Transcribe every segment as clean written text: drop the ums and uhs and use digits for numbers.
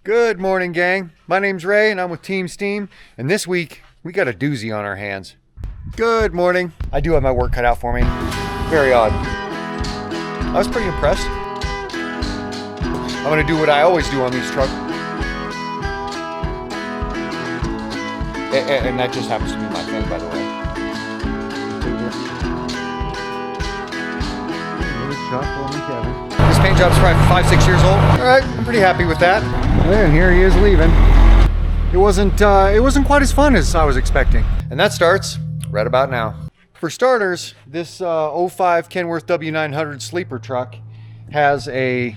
Good morning, gang. My name's Ray and I'm with Team S.T.E.A.M. And this week, we got a doozy on our hands. Good morning. I do have my work cut out for me. Very odd. I was pretty impressed. I'm gonna do what I always do on these trucks. And that just happens to be my thing, by the way. This paint job's probably 5-6 years old. All right, I'm pretty happy with that. And here he is leaving. It wasn't quite as fun as I was expecting. And that starts right about now. For starters, this 05 Kenworth W900 sleeper truck has a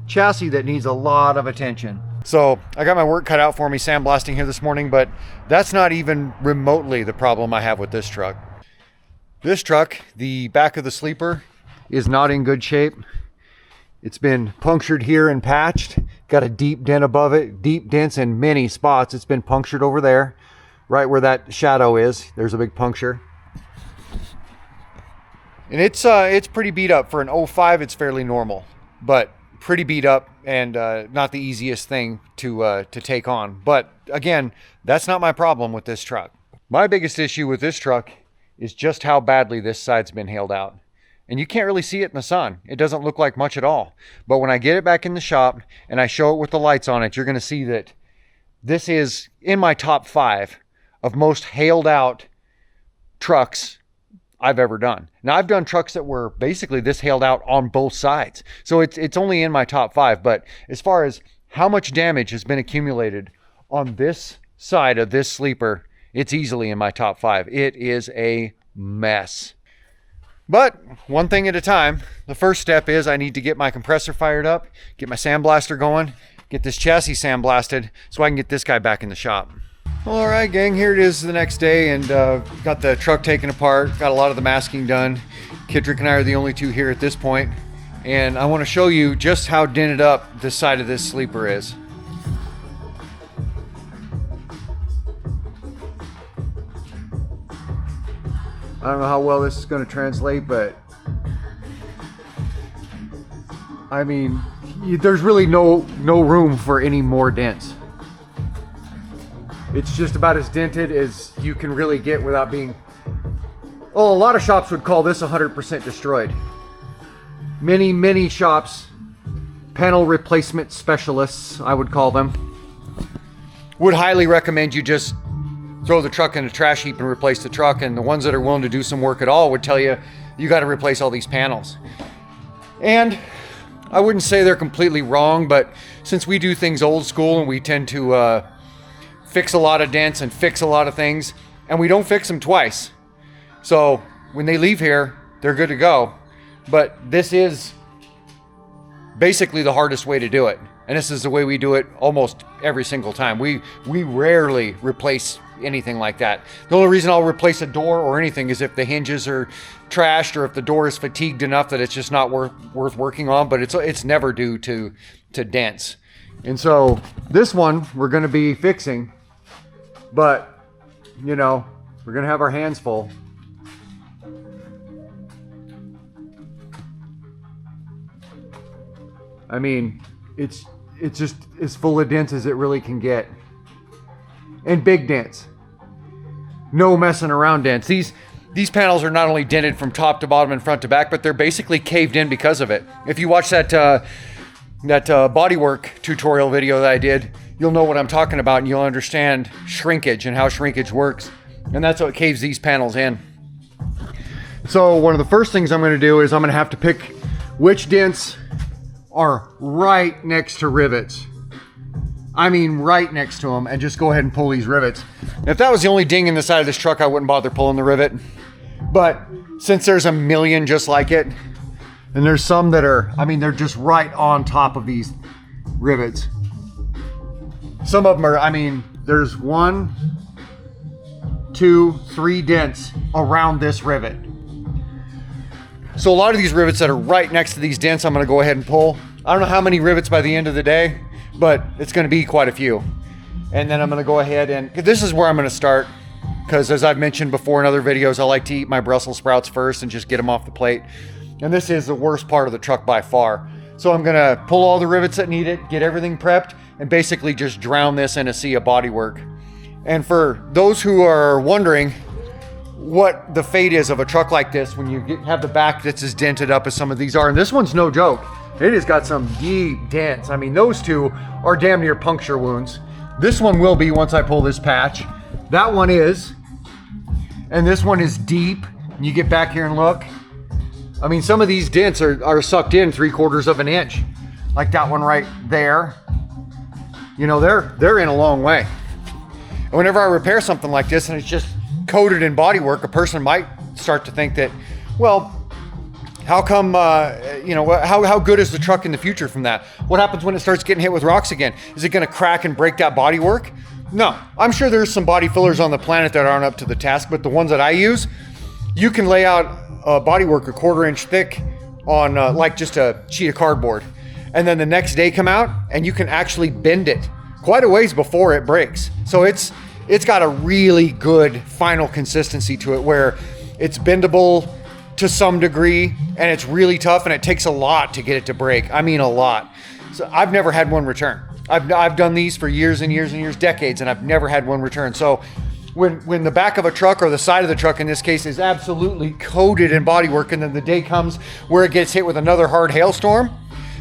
chassis that needs a lot of attention. So I got my work cut out for me sandblasting here this morning, but that's not even remotely the problem I have with this truck. This truck, the back of the sleeper, is not in good shape. It's been punctured here and patched. Got a deep dent above it, deep dents in many spots. It's been punctured over there, right where that shadow is. There's a big puncture. And it's pretty beat up. For an 05, it's fairly normal, but pretty beat up and not the easiest thing to take on. But again, that's not my problem with this truck. My biggest issue with this truck is just how badly this side's been hailed out. And you can't really see it in the sun. It doesn't look like much at all. But when I get it back in the shop and I show it with the lights on it, you're gonna see that this is in my top 5 of most hailed out trucks I've ever done. Now I've done trucks that were basically this hailed out on both sides. So it's only in my top 5, but as far as how much damage has been accumulated on this side of this sleeper, it's easily in my top 5. It is a mess. But one thing at a time. The first step is I need to get my compressor fired up, get my sandblaster going, get this chassis sandblasted so I can get this guy back in the shop. All right, gang, here it is the next day, and got the truck taken apart, got a lot of the masking done. Kidrick and I are the only two here at this point, and I want to show you just how dented up this side of this sleeper is. I don't know how well this is going to translate, but I mean, there's really no room for any more dents. It's just about as dented as you can really get without being... Oh, a lot of shops would call this 100% destroyed. Many shops, panel replacement specialists, I would call them, would highly recommend you just throw the truck in a trash heap and replace the truck. And the ones that are willing to do some work at all would tell you, you got to replace all these panels. And I wouldn't say they're completely wrong, but since we do things old school and we tend to fix a lot of dents and fix a lot of things, and we don't fix them twice. So when they leave here, they're good to go. But this is basically the hardest way to do it. And this is the way we do it almost every single time. We rarely replace anything like that. The only reason I'll replace a door or anything is if the hinges are trashed or if the door is fatigued enough that it's just not worth working on, but it's never due to dents. And so this one we're going to be fixing, but you know, we're going to have our hands full. I mean, it's just as full of dents as it really can get. And big dents. No messing around dents. These panels are not only dented from top to bottom and front to back, but they're basically caved in because of it. If you watch that Bodywork tutorial video that I did, you'll know what I'm talking about and you'll understand shrinkage and how shrinkage works. And that's what caves these panels in. So one of the first things I'm going to do is I'm going to have to pick which dents are right next to rivets. I mean right next to them, and just go ahead and pull these rivets. If that was the only ding in the side of this truck, I wouldn't bother pulling the rivet. But since there's a million just like it, and there's some that are, I mean, they're just right on top of these rivets. Some of them are, I mean, there's 1, 2, 3 dents around this rivet. So a lot of these rivets that are right next to these dents, I'm going to go ahead and pull. I don't know how many rivets by the end of the day, but it's going to be quite a few. And then I'm going to go ahead and, this is where I'm going to start, because as I've mentioned before in other videos, I like to eat my Brussels sprouts first and just get them off the plate. And this is the worst part of the truck by far. So I'm going to pull all the rivets that need it, get everything prepped, and basically just drown this in a sea of bodywork. And for those who are wondering what the fate is of a truck like this when you have the back that's as dented up as some of these are, and this one's no joke. It has got some deep dents. I mean, those two are damn near puncture wounds. This one will be once I pull this patch. That one is, and this one is deep. You get back here and look. I mean, some of these dents are sucked in 3/4 of an inch, like that one right there. You know, they're in a long way. And whenever I repair something like this and it's just coated in bodywork, a person might start to think that, well, how come, how good is the truck in the future from that? What happens when it starts getting hit with rocks again? Is it going to crack and break that bodywork? No, I'm sure there's some body fillers on the planet that aren't up to the task, but the ones that I use, you can lay out bodywork 1/4 inch thick on like just a sheet of cardboard, and then the next day come out and you can actually bend it quite a ways before it breaks. So it's got a really good final consistency to it where it's bendable to some degree, and it's really tough, and it takes a lot to get it to break. I mean, a lot. So I've never had one return. I've done these for years and years and years, decades, and I've never had one return. So when the back of a truck, or the side of the truck in this case, is absolutely coated in bodywork, and then the day comes where it gets hit with another hard hailstorm,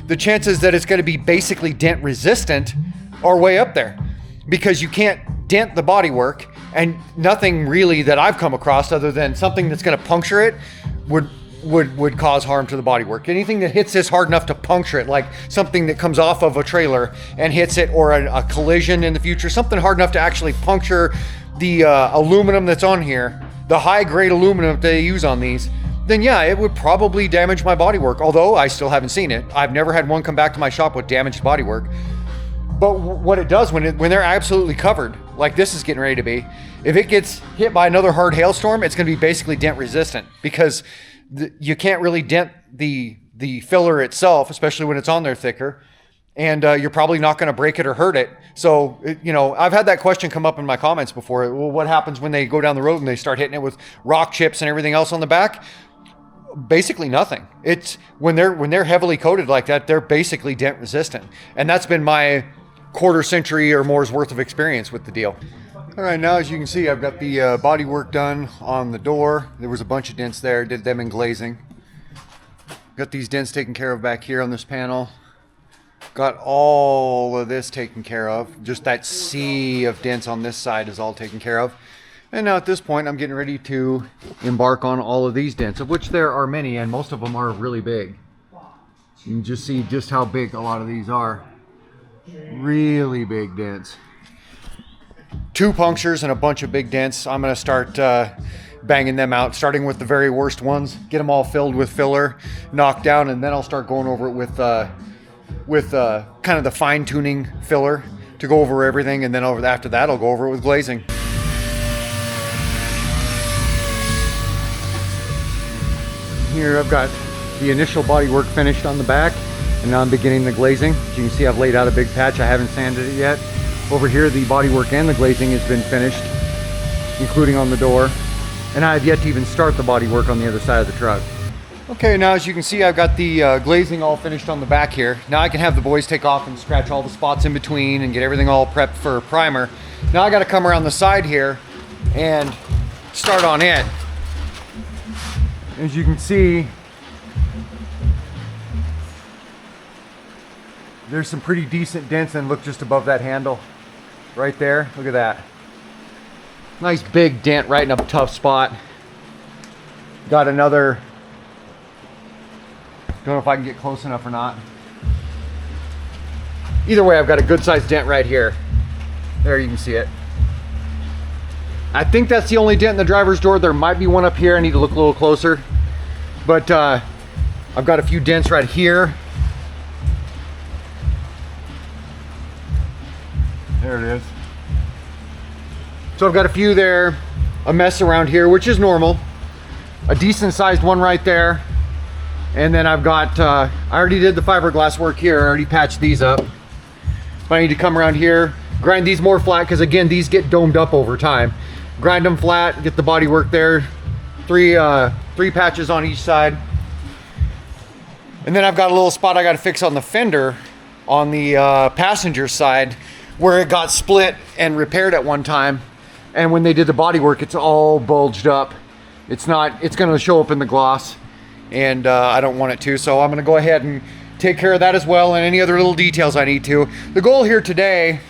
the chances that it's going to be basically dent resistant are way up there, because you can't dent the bodywork, and nothing really that I've come across other than something that's going to puncture it would cause harm to the bodywork. Anything that hits this hard enough to puncture it, like something that comes off of a trailer and hits it, or a collision in the future, something hard enough to actually puncture the aluminum that's on here, the high grade aluminum that they use on these, then yeah, it would probably damage my bodywork, although I still haven't seen it. I've never had one come back to my shop with damaged bodywork. But what it does when they're absolutely covered, like this is getting ready to be, if it gets hit by another hard hailstorm, it's going to be basically dent resistant, because you can't really dent the filler itself, especially when it's on there thicker, and you're probably not going to break it or hurt it. So, I've had that question come up in my comments before. Well, what happens when they go down the road and they start hitting it with rock chips and everything else on the back? Basically nothing. It's when they're heavily coated like that, they're basically dent resistant, and that's been my 1/4 century or more's worth of experience with the deal. All right, now as you can see, I've got the body work done on the door. There was a bunch of dents there, did them in glazing. Got these dents taken care of back here on this panel. Got all of this taken care of. Just that sea of dents on this side is all taken care of. And now at this point, I'm getting ready to embark on all of these dents, of which there are many, and most of them are really big. You can just see just how big a lot of these are. Really big dents. 2 punctures and a bunch of big dents. I'm going to start banging them out, starting with the very worst ones, get them all filled with filler, knocked down, and then I'll start going over it with kind of the fine-tuning filler to go over everything, and then after that I'll go over it with glazing. Here I've got the initial body work finished on the back, and now I'm beginning the glazing. As you can see, I've laid out a big patch. I haven't sanded it yet. Over here, the body work and the glazing has been finished, including on the door, and I have yet to even start the body work on the other side of the truck. Okay, now as you can see, I've got the glazing all finished on the back here. Now I can have the boys take off and scratch all the spots in between and get everything all prepped for primer. Now I got to come around the side here and start on it. As you can see, there's some pretty decent dents, and look just above that handle right there. Look at that. Nice big dent right in a tough spot. Got another, don't know if I can get close enough or not. Either way, I've got a good sized dent right here. There, you can see it. I think that's the only dent in the driver's door. There might be one up here. I need to look a little closer. But I've got a few dents right here. There it is. So I've got a few there, a mess around here, which is normal. A decent sized one right there. And then I've got, I already did the fiberglass work here. I already patched these up. But I need to come around here, grind these more flat, because again, these get domed up over time. Grind them flat, get the body work there. Three patches on each side. And then I've got a little spot I got to fix on the fender on the passenger side where it got split and repaired at one time. And when they did the bodywork, it's all bulged up. It's gonna show up in the gloss, and I don't want it to, so I'm gonna go ahead and take care of that as well, and any other little details I need to. The goal here today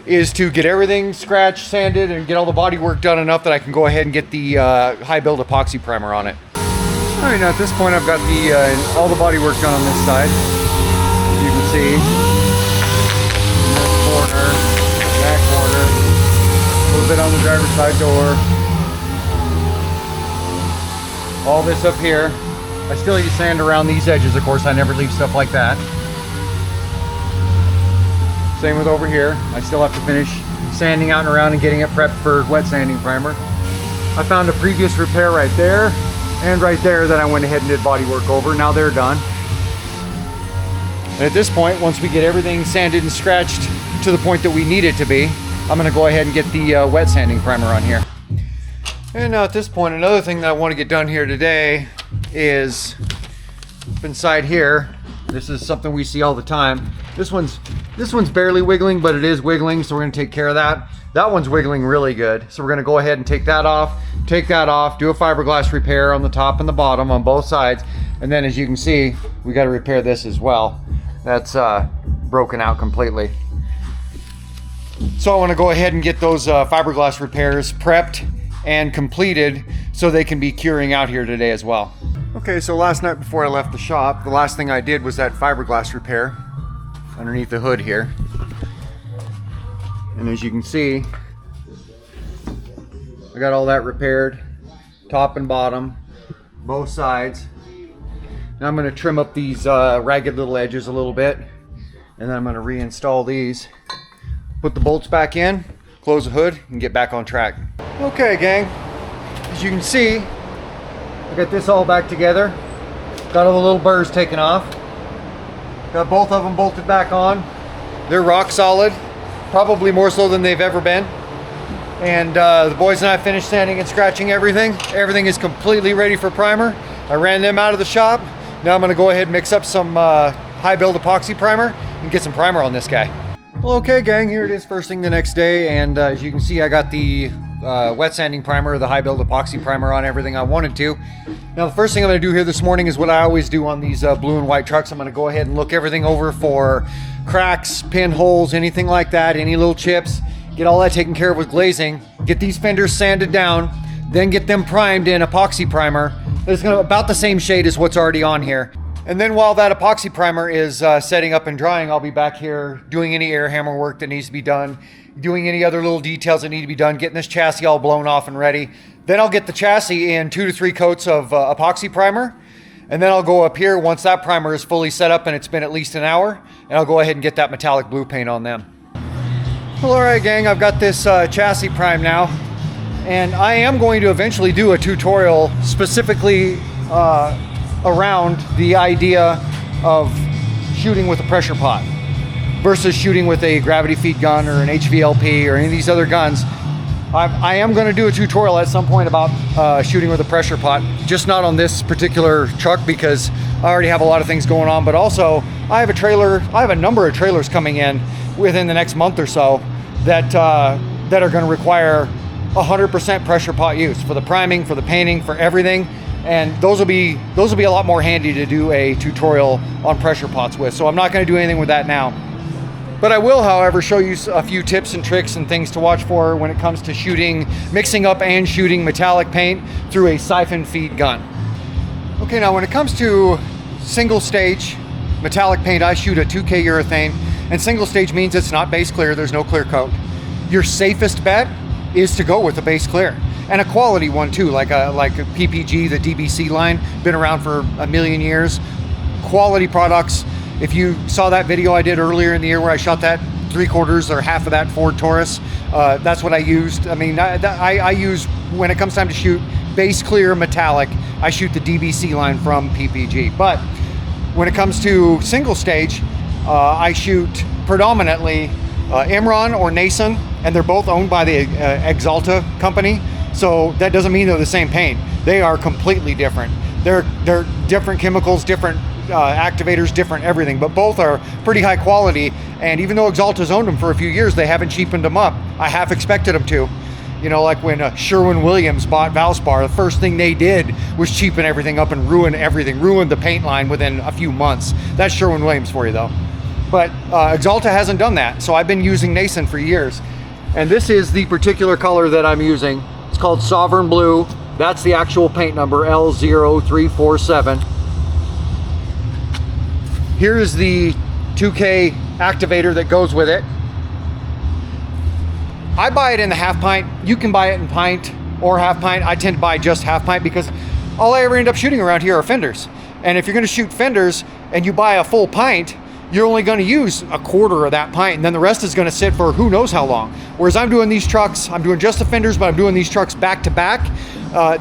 is to get everything scratched, sanded, and get all the bodywork done enough that I can go ahead and get the high build epoxy primer on it. All right, now at this point I've got all the bodywork done on this side. As you can see. Corner, that corner, a little bit on the driver's side door, all this up here. I still use sand around these edges, of course. I never leave stuff like that. Same with over here. I still have to finish sanding out and around and getting it prepped for wet sanding primer. I found a previous repair right there and right there that I went ahead and did body work over. Now they're done. And at this point, once we get everything sanded and scratched to the point that we need it to be, I'm gonna go ahead and get the wet sanding primer on here. And now at this point, another thing that I want to get done here today is up inside here. This is something we see all the time. This one's barely wiggling, but it is wiggling, so we're gonna take care of that. That one's wiggling really good, so we're gonna go ahead and take that off, do a fiberglass repair on the top and the bottom on both sides, and then as you can see, we got to repair this as well. That's broken out completely. So I want to go ahead and get those fiberglass repairs prepped and completed so they can be curing out here today as well. Okay, so last night before I left the shop, the last thing I did was that fiberglass repair underneath the hood here. And as you can see, I got all that repaired, top and bottom, both sides. Now I'm going to trim up these ragged little edges a little bit, and then I'm going to reinstall these, put the bolts back in, close the hood, and get back on track. Okay, gang, as you can see, I got this all back together, got all the little burrs taken off, got both of them bolted back on. They're rock solid, probably more so than they've ever been. And the boys and I finished sanding and scratching everything. Everything is completely ready for primer. I ran them out of the shop. Now I'm gonna go ahead and mix up some high build epoxy primer and get some primer on this guy. Well, okay, gang, here it is first thing the next day, and as you can see, I got the wet sanding primer, the high build epoxy primer on everything I wanted to. Now the first thing I'm going to do here this morning is what I always do on these blue and white trucks. I'm going to go ahead and look everything over for cracks, pinholes, anything like that, any little chips, get all that taken care of with glazing, get these fenders sanded down, then get them primed in epoxy primer. It's going to about the same shade as what's already on here. And then while that epoxy primer is setting up and drying, I'll be back here doing any air hammer work that needs to be done, doing any other little details that need to be done, getting this chassis all blown off and ready. Then I'll get the chassis in 2 to 3 coats of epoxy primer. And then I'll go up here once that primer is fully set up and it's been at least an hour, and I'll go ahead and get that metallic blue paint on them. Well, all right, gang, I've got this chassis primed now, and I am going to eventually do a tutorial specifically around the idea of shooting with a pressure pot versus shooting with a gravity feed gun or an HVLP or any of these other guns. I am going to do a tutorial at some point about shooting with a pressure pot, just not on this particular truck because I already have a lot of things going on, but also I have a number of trailers coming in within the next month or so that are going to require 100% pressure pot use for the priming, for the painting, for everything. And those will be a lot more handy to do a tutorial on pressure pots with. So I'm not going to do anything with that now. But I will, however, show you a few tips and tricks and things to watch for when it comes to mixing up and shooting metallic paint through a siphon feed gun. Okay, now when it comes to single stage metallic paint, I shoot a 2K urethane, and single stage means it's not base clear, there's no clear coat. Your safest bet is to go with a base clear. And a quality one too, like a PPG, the DBC line, been around for a million years. Quality products. If you saw that video I did earlier in the year where I shot that 3/4 or half of that Ford Taurus, that's what I used. I mean, I use, when it comes time to shoot base clear metallic, I shoot the DBC line from PPG. But when it comes to single stage, I shoot predominantly Imron or Nason, and they're both owned by the Exalta company. So that doesn't mean they're the same paint. They are completely different. They're different chemicals, different activators, different everything, but both are pretty high quality. And even though Axalta's owned them for a few years, they haven't cheapened them up. I half expected them to. You know, like when Sherwin-Williams bought Valspar, the first thing they did was cheapen everything up and ruin everything, ruined the paint line within a few months. That's Sherwin-Williams for you, though. But Axalta hasn't done that, so I've been using Nason for years. And this is the particular color that I'm using. It's called Sovereign Blue. That's the actual paint number, L0347. Here's the 2K activator that goes with it. I buy it in the half pint. You can buy it in pint or half pint. I tend to buy just half pint because all I ever end up shooting around here are fenders. And if you're gonna shoot fenders and you buy a full pint, you're only gonna use a quarter of that pint, and then the rest is gonna sit for who knows how long. Whereas I'm doing these trucks, I'm doing just the fenders, but I'm doing these trucks back to back.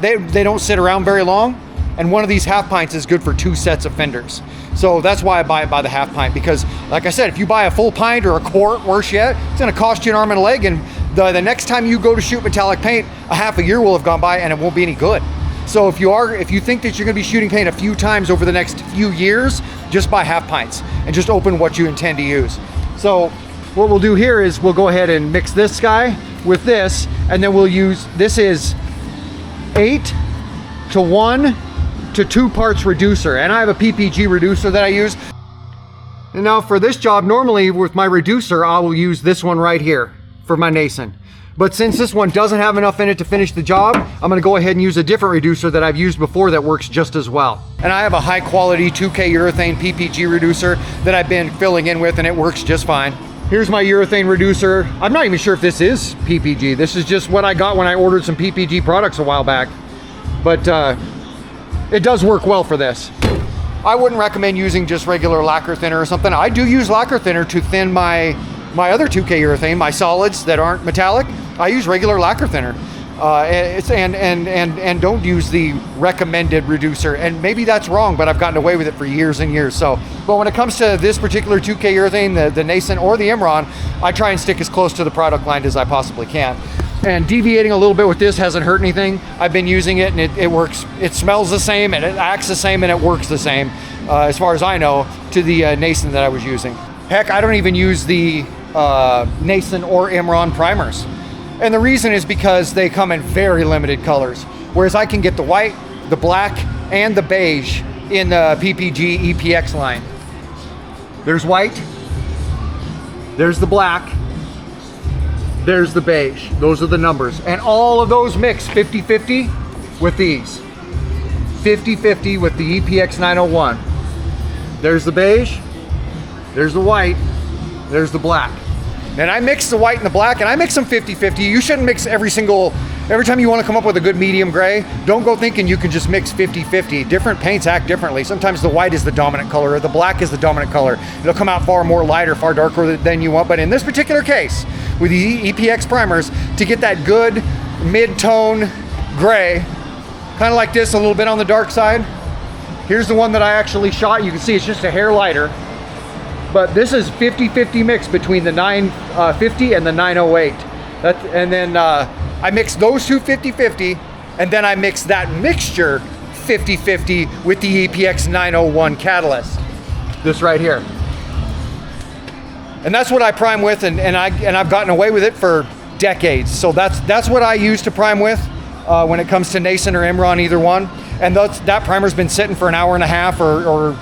They don't sit around very long. And one of these half pints is good for 2 sets of fenders. So that's why I buy it by the half pint, because like I said, if you buy a full pint or a quart, worse yet, it's gonna cost you an arm and a leg, and the next time you go to shoot metallic paint, a half a year will have gone by and it won't be any good. So if you think that you're gonna be shooting paint a few times over the next few years, just buy half pints and just open what you intend to use. So what we'll do here is we'll go ahead and mix this guy with this, and then we'll use, this is 8 to 1 to 2 parts reducer, and I have a PPG reducer that I use. And now for this job, normally with my reducer, I will use this one right here for my Nason. But since this one doesn't have enough in it to finish the job, I'm gonna go ahead and use a different reducer that I've used before that works just as well. And I have a high quality 2K urethane PPG reducer that I've been filling in with, and it works just fine. Here's my urethane reducer. I'm not even sure if this is PPG. This is just what I got when I ordered some PPG products a while back. But it does work well for this. I wouldn't recommend using just regular lacquer thinner or something. I do use lacquer thinner to thin my other 2K urethane, my solids that aren't metallic. I use regular lacquer thinner. And don't use the recommended reducer. And maybe that's wrong, but I've gotten away with it for years and years. So, but when it comes to this particular 2K urethane, the Nason or the Imron, I try and stick as close to the product line as I possibly can. And deviating a little bit with this hasn't hurt anything. I've been using it and it works. It smells the same and it acts the same and it works the same, as far as I know, to the Nason that I was using. Heck, I don't even use the Nason or Imron primers. And the reason is because they come in very limited colors. Whereas I can get the white, the black, and the beige in the PPG EPX line. There's white, there's the black, there's the beige. Those are the numbers. And all of those mix 50-50 with these. 50-50 with the EPX 901. There's the beige, there's the white, there's the black. And I mix the white and the black, and I mix them 50-50. You shouldn't mix every time you want to come up with a good medium gray, don't go thinking you can just mix 50-50. Different paints act differently. Sometimes the white is the dominant color, or the black is the dominant color. It'll come out far more light or far darker than you want. But in this particular case, with the EPX primers, to get that good mid-tone gray, kind of like this, a little bit on the dark side. Here's the one that I actually shot. You can see it's just a hair lighter. But this is 50-50 mix between the 950 and the 908. And then I mix those two 50-50, and then I mix that mixture 50-50 with the EPX 901 catalyst. This right here. And that's what I prime with, and I've gotten away with it for decades. So that's what I use to prime with when it comes to Nason or Imron, either one. And that primer's been sitting for an hour and a half or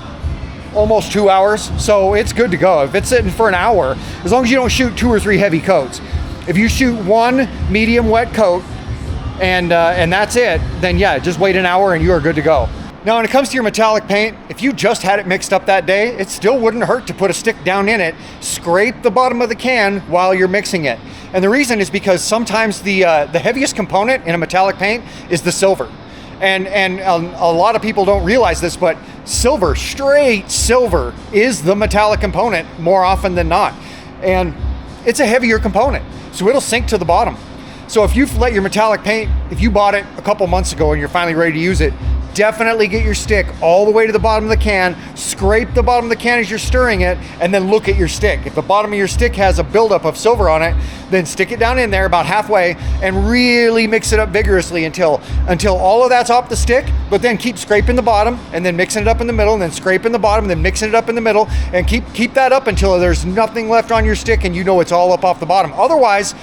almost 2 hours, so it's good to go. If it's sitting for an hour, as long as you don't shoot 2 or 3 heavy coats. If you shoot 1 medium wet coat and that's it, then yeah, just wait an hour and you are good to go. Now when it comes to your metallic paint, if you just had it mixed up that day, it still wouldn't hurt to put a stick down in it, scrape the bottom of the can while you're mixing it. And the reason is because sometimes the heaviest component in a metallic paint is the silver. And a lot of people don't realize this, but silver, straight silver, is the metallic component more often than not. And it's a heavier component, so it'll sink to the bottom. So if you've let your metallic paint, if you bought it a couple months ago and you're finally ready to use it, definitely get your stick all the way to the bottom of the can, scrape the bottom of the can as you're stirring it, and then look at your stick. If the bottom of your stick has a buildup of silver on it, then stick it down in there about halfway and really mix it up vigorously until all of that's off the stick, but then keep scraping the bottom and then mixing it up in the middle and then scraping the bottom and then mixing it up in the middle, and keep that up until there's nothing left on your stick and you know it's all up off the bottom. Otherwise,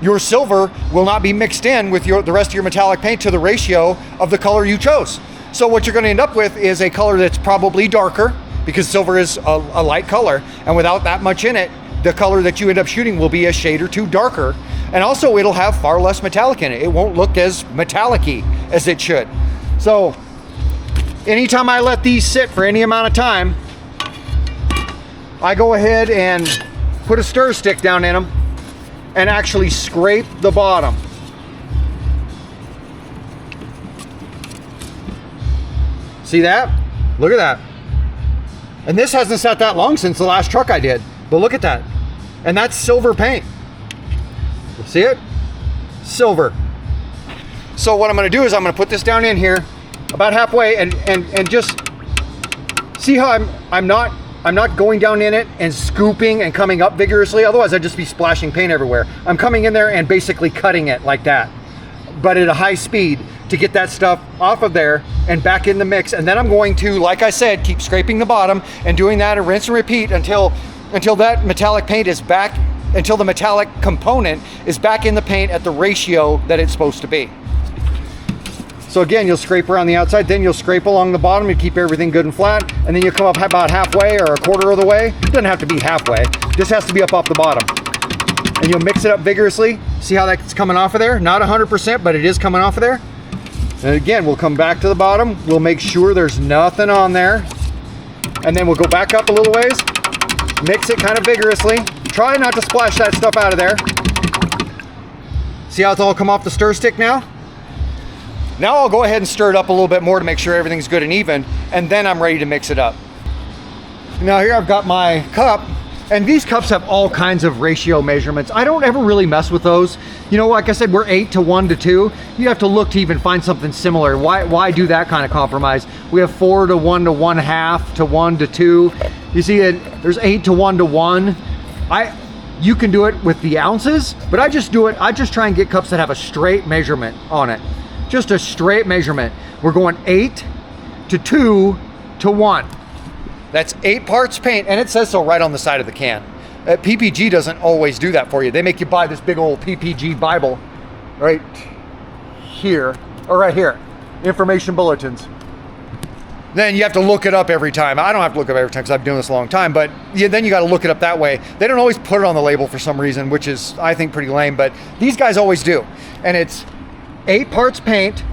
your silver will not be mixed in with the rest of your metallic paint to the ratio of the color you chose. So what you're going to end up with is a color that's probably darker, because silver is a light color, and without that much in it, the color that you end up shooting will be a shade or two darker, and also it'll have far less metallic in it. It won't look as metallic-y as it should. So anytime I let these sit for any amount of time, I go ahead and put a stir stick down in them and actually scrape the bottom. See that? Look at that. And this hasn't sat that long since the last truck I did, but look at that. And that's silver paint. See it? Silver. So what I'm gonna do is I'm gonna put this down in here about halfway and just see how I'm not going down in it and scooping and coming up vigorously. Otherwise I'd just be splashing paint everywhere. I'm coming in there and basically cutting it like that, but at a high speed to get that stuff off of there and back in the mix. And then I'm going to, like I said, keep scraping the bottom and doing that and rinse and repeat until that metallic paint is back, until the metallic component is back in the paint at the ratio that it's supposed to be. So again, you'll scrape around the outside, then you'll scrape along the bottom to keep everything good and flat, and then you'll come up about halfway or a quarter of the way. It doesn't have to be halfway, just has to be up off the bottom. And you'll mix it up vigorously. See how that's coming off of there? Not 100%, but it is coming off of there. And again, we'll come back to the bottom. We'll make sure there's nothing on there. And then we'll go back up a little ways, mix it kind of vigorously. Try not to splash that stuff out of there. See how it's all come off the stir stick now? Now I'll go ahead and stir it up a little bit more to make sure everything's good and even, and then I'm ready to mix it up. Now here I've got my cup, and these cups have all kinds of ratio measurements. I don't ever really mess with those. You know, like I said, we're 8 to 1 to 2. You have to look to even find something similar. Why do that kind of compromise? We have 4 to 1 to 1/2 to 1 to 2. You see it, there's 8 to 1 to 1. You can do it with the ounces, but I just try and get cups that have a straight measurement on it. Just a straight measurement. We're going 8 to 2 to 1. That's 8 parts paint, and it says so right on the side of the can. PPG doesn't always do that for you. They make you buy this big old PPG Bible right here, or right here, information bulletins. Then you have to look it up every time. I don't have to look it up every time because I've been doing this a long time, but then you got to look it up that way. They don't always put it on the label for some reason, which is, I think, pretty lame, but these guys always do. And it's 8 parts paint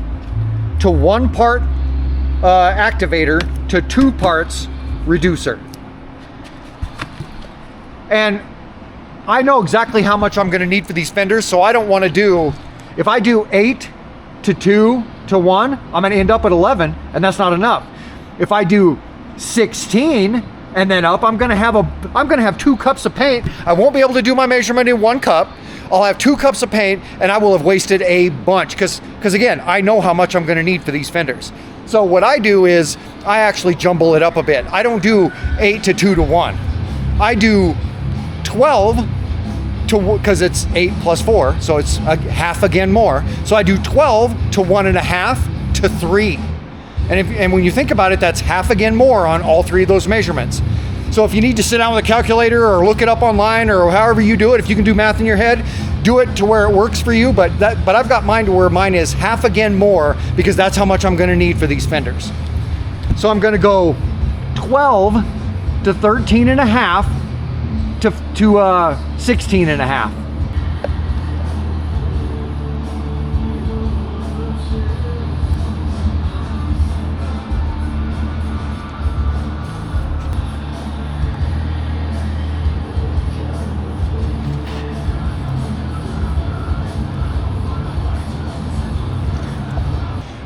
to 1 part activator to 2 parts reducer. And I know exactly how much I'm going to need for these fenders, so I don't want to do, if I do 8 to 2 to 1, I'm going to end up at 11, and that's not enough. If I do 16 and then up, I'm going to have 2 cups of paint. I won't be able to do my measurement in 1 cup. I'll have 2 cups of paint, and I will have wasted a bunch because again, I know how much I'm going to need for these fenders. So what I do is I actually jumble it up a bit. I don't do 8 to 2 to 1. I do 12 to, because it's 8 plus 4, so it's a half again more. So I do 12 to 1.5 to 3. And when you think about it, that's half again more on all 3 of those measurements. So if you need to sit down with a calculator or look it up online or however you do it, if you can do math in your head, do it to where it works for you. But I've got mine to where mine is half again more because that's how much I'm going to need for these fenders. So I'm going to go 12 to 13.5 to 16.5.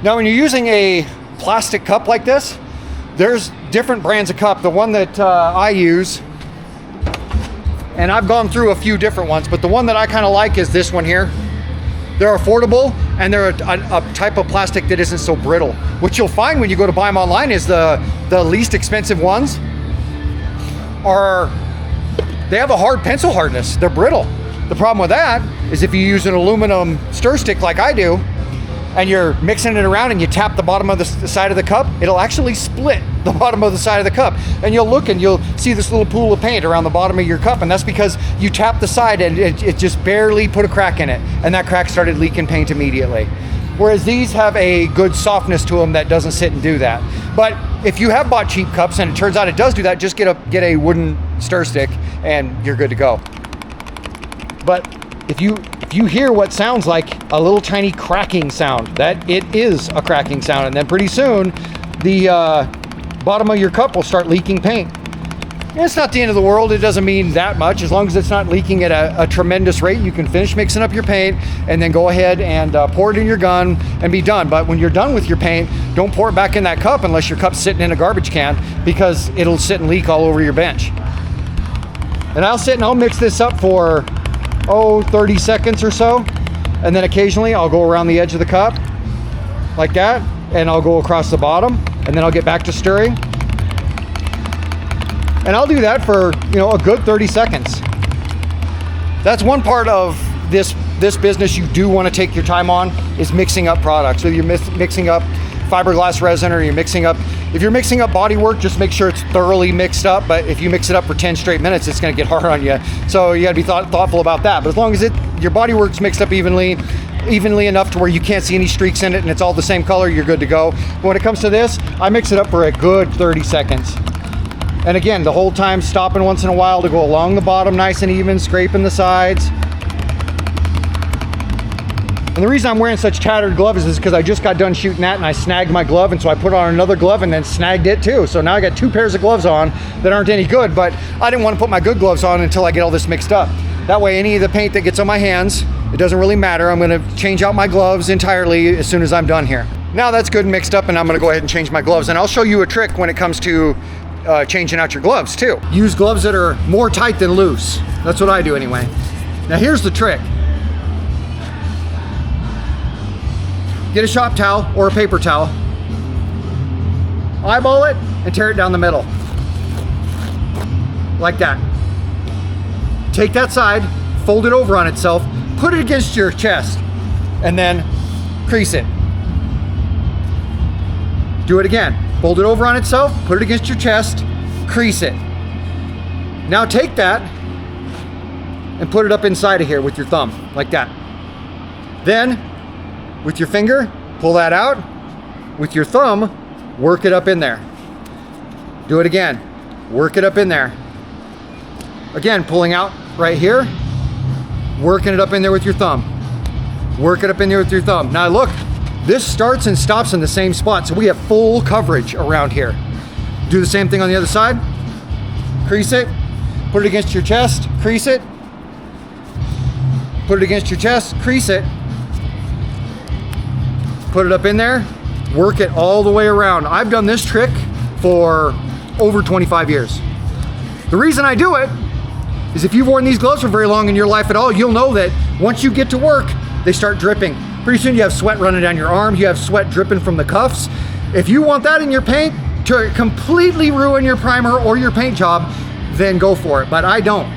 Now, when you're using a plastic cup like this, there's different brands of cup. The one that I use, and I've gone through a few different ones, but the one that I kind of like is this one here. They're affordable, and they're a type of plastic that isn't so brittle. What you'll find when you go to buy them online is the least expensive ones they have a hard pencil hardness. They're brittle. The problem with that is if you use an aluminum stir stick like I do, and you're mixing it around and you tap the bottom of the side of the cup, it'll actually split the bottom of the side of the cup. And you'll look and you'll see this little pool of paint around the bottom of your cup, and that's because you tapped the side and it just barely put a crack in it, and that crack started leaking paint immediately. Whereas these have a good softness to them that doesn't sit and do that. But if you have bought cheap cups and it turns out it does do that, just get a wooden stir stick and you're good to go. But if you hear what sounds like a little tiny cracking sound, that it is a cracking sound, and then pretty soon the bottom of your cup will start leaking paint. And it's not the end of the world. It doesn't mean that much. As long as it's not leaking at a tremendous rate, you can finish mixing up your paint and then go ahead and pour it in your gun and be done. But when you're done with your paint, don't pour it back in that cup unless your cup's sitting in a garbage can, because it'll sit and leak all over your bench. And I'll sit and I'll mix this up for 30 seconds or so, and then occasionally I'll go around the edge of the cup like that, and I'll go across the bottom, and then I'll get back to stirring, and I'll do that for a good 30 seconds. That's one part of this business you do want to take your time on, is mixing up products. So you're mixing up fiberglass resin, or if you're mixing up Bodywork, just make sure it's thoroughly mixed up. But if you mix it up for 10 straight minutes, it's going to get hard on you. So you got to be thoughtful about that. But as long as your Bodywork's mixed up evenly enough to where you can't see any streaks in it and it's all the same color, you're good to go. But when it comes to this, I mix it up for a good 30 seconds. And again, the whole time stopping once in a while to go along the bottom nice and even, scraping the sides. And the reason I'm wearing such tattered gloves is because I just got done shooting that and I snagged my glove, and so I put on another glove and then snagged it too. So now I got 2 pairs of gloves on that aren't any good, but I didn't want to put my good gloves on until I get all this mixed up. That way any of the paint that gets on my hands, it doesn't really matter. I'm going to change out my gloves entirely as soon as I'm done here. Now that's good and mixed up, and I'm going to go ahead and change my gloves. And I'll show you a trick when it comes to changing out your gloves too. Use gloves that are more tight than loose. That's what I do anyway. Now here's the trick. Get a shop towel or a paper towel, eyeball it, and tear it down the middle. Like that. Take that side, fold it over on itself, put it against your chest, and then crease it. Do it again. Fold it over on itself, put it against your chest, crease it. Now take that and put it up inside of here with your thumb, like that. Then, with your finger, pull that out. With your thumb, work it up in there. Do it again. Work it up in there. Again, pulling out right here, working it up in there with your thumb. Work it up in there with your thumb. Now look, this starts and stops in the same spot, so we have full coverage around here. Do the same thing on the other side. Crease it, put it against your chest, crease it. Put it against your chest, crease it. Put it up in there, work it all the way around. I've done this trick for over 25 years. The reason I do it is if you've worn these gloves for very long in your life at all, you'll know that once you get to work, they start dripping. Pretty soon you have sweat running down your arms, you have sweat dripping from the cuffs. If you want that in your paint to completely ruin your primer or your paint job, then go for it, but I don't.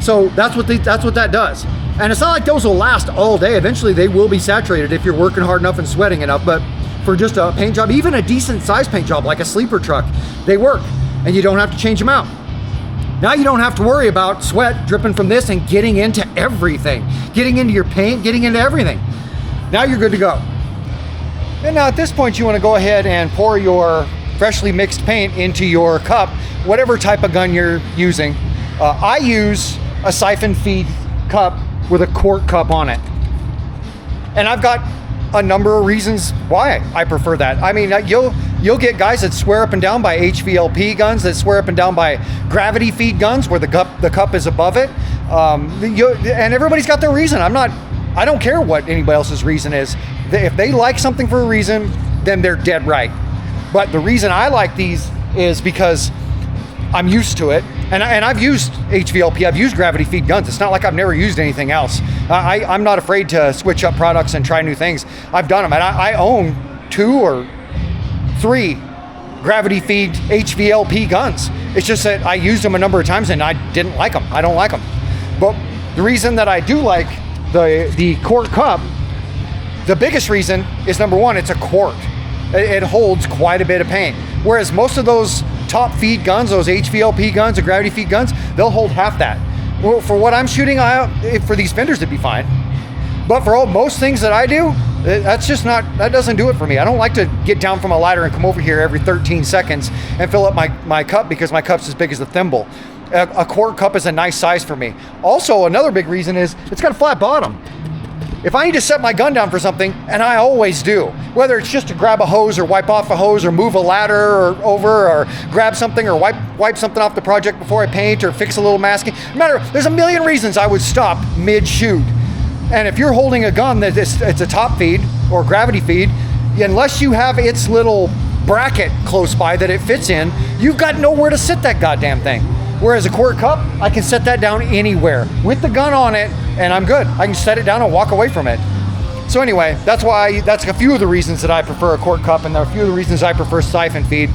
So that's what that does. And it's not like those will last all day. Eventually they will be saturated if you're working hard enough and sweating enough, but for just a paint job, even a decent sized paint job like a sleeper truck, they work and you don't have to change them out. Now you don't have to worry about sweat dripping from this and getting into everything, getting into your paint, getting into everything. Now you're good to go. And now at this point you want to go ahead and pour your freshly mixed paint into your cup, whatever type of gun you're using. I use a siphon feed cup with a quart cup on it. And I've got a number of reasons why I prefer that. I mean, you'll get guys that swear up and down by HVLP guns, that swear up and down by gravity feed guns where the cup is above it. And everybody's got their reason. I don't care what anybody else's reason is. If they like something for a reason, then they're dead right. But the reason I like these is because I'm used to it, And I've used HVLP, I've used gravity feed guns. It's not like I've never used anything else. I'm not afraid to switch up products and try new things. I've done them, and I own 2 or 3 gravity feed HVLP guns. It's just that I used them a number of times and I didn't like them. I don't like them. But the reason that I do like the quart cup, the biggest reason is, number one, it's a quart. It holds quite a bit of paint. Whereas most of those top feed guns, those HVLP guns or gravity feed guns, they'll hold half that. Well, for what I'm shooting, for these fenders, it'd be fine. But for most things that I do, that doesn't do it for me. I don't like to get down from a ladder and come over here every 13 seconds and fill up my cup, because my cup's as big as a thimble. A quart cup is a nice size for me. Also, another big reason is it's got a flat bottom. If I need to set my gun down for something, and I always do, whether it's just to grab a hose or wipe off a hose or move a ladder or over or grab something or wipe something off the project before I paint or fix a little masking, no matter, there's a million reasons I would stop mid-shoot. And if you're holding a gun that it's a top feed or gravity feed, unless you have its little bracket close by that it fits in, you've got nowhere to sit that goddamn thing. Whereas a quart cup, I can set that down anywhere with the gun on it, and I'm good. I can set it down and walk away from it. So anyway, that's a few of the reasons that I prefer a quart cup, and there are a few of the reasons I prefer siphon feed.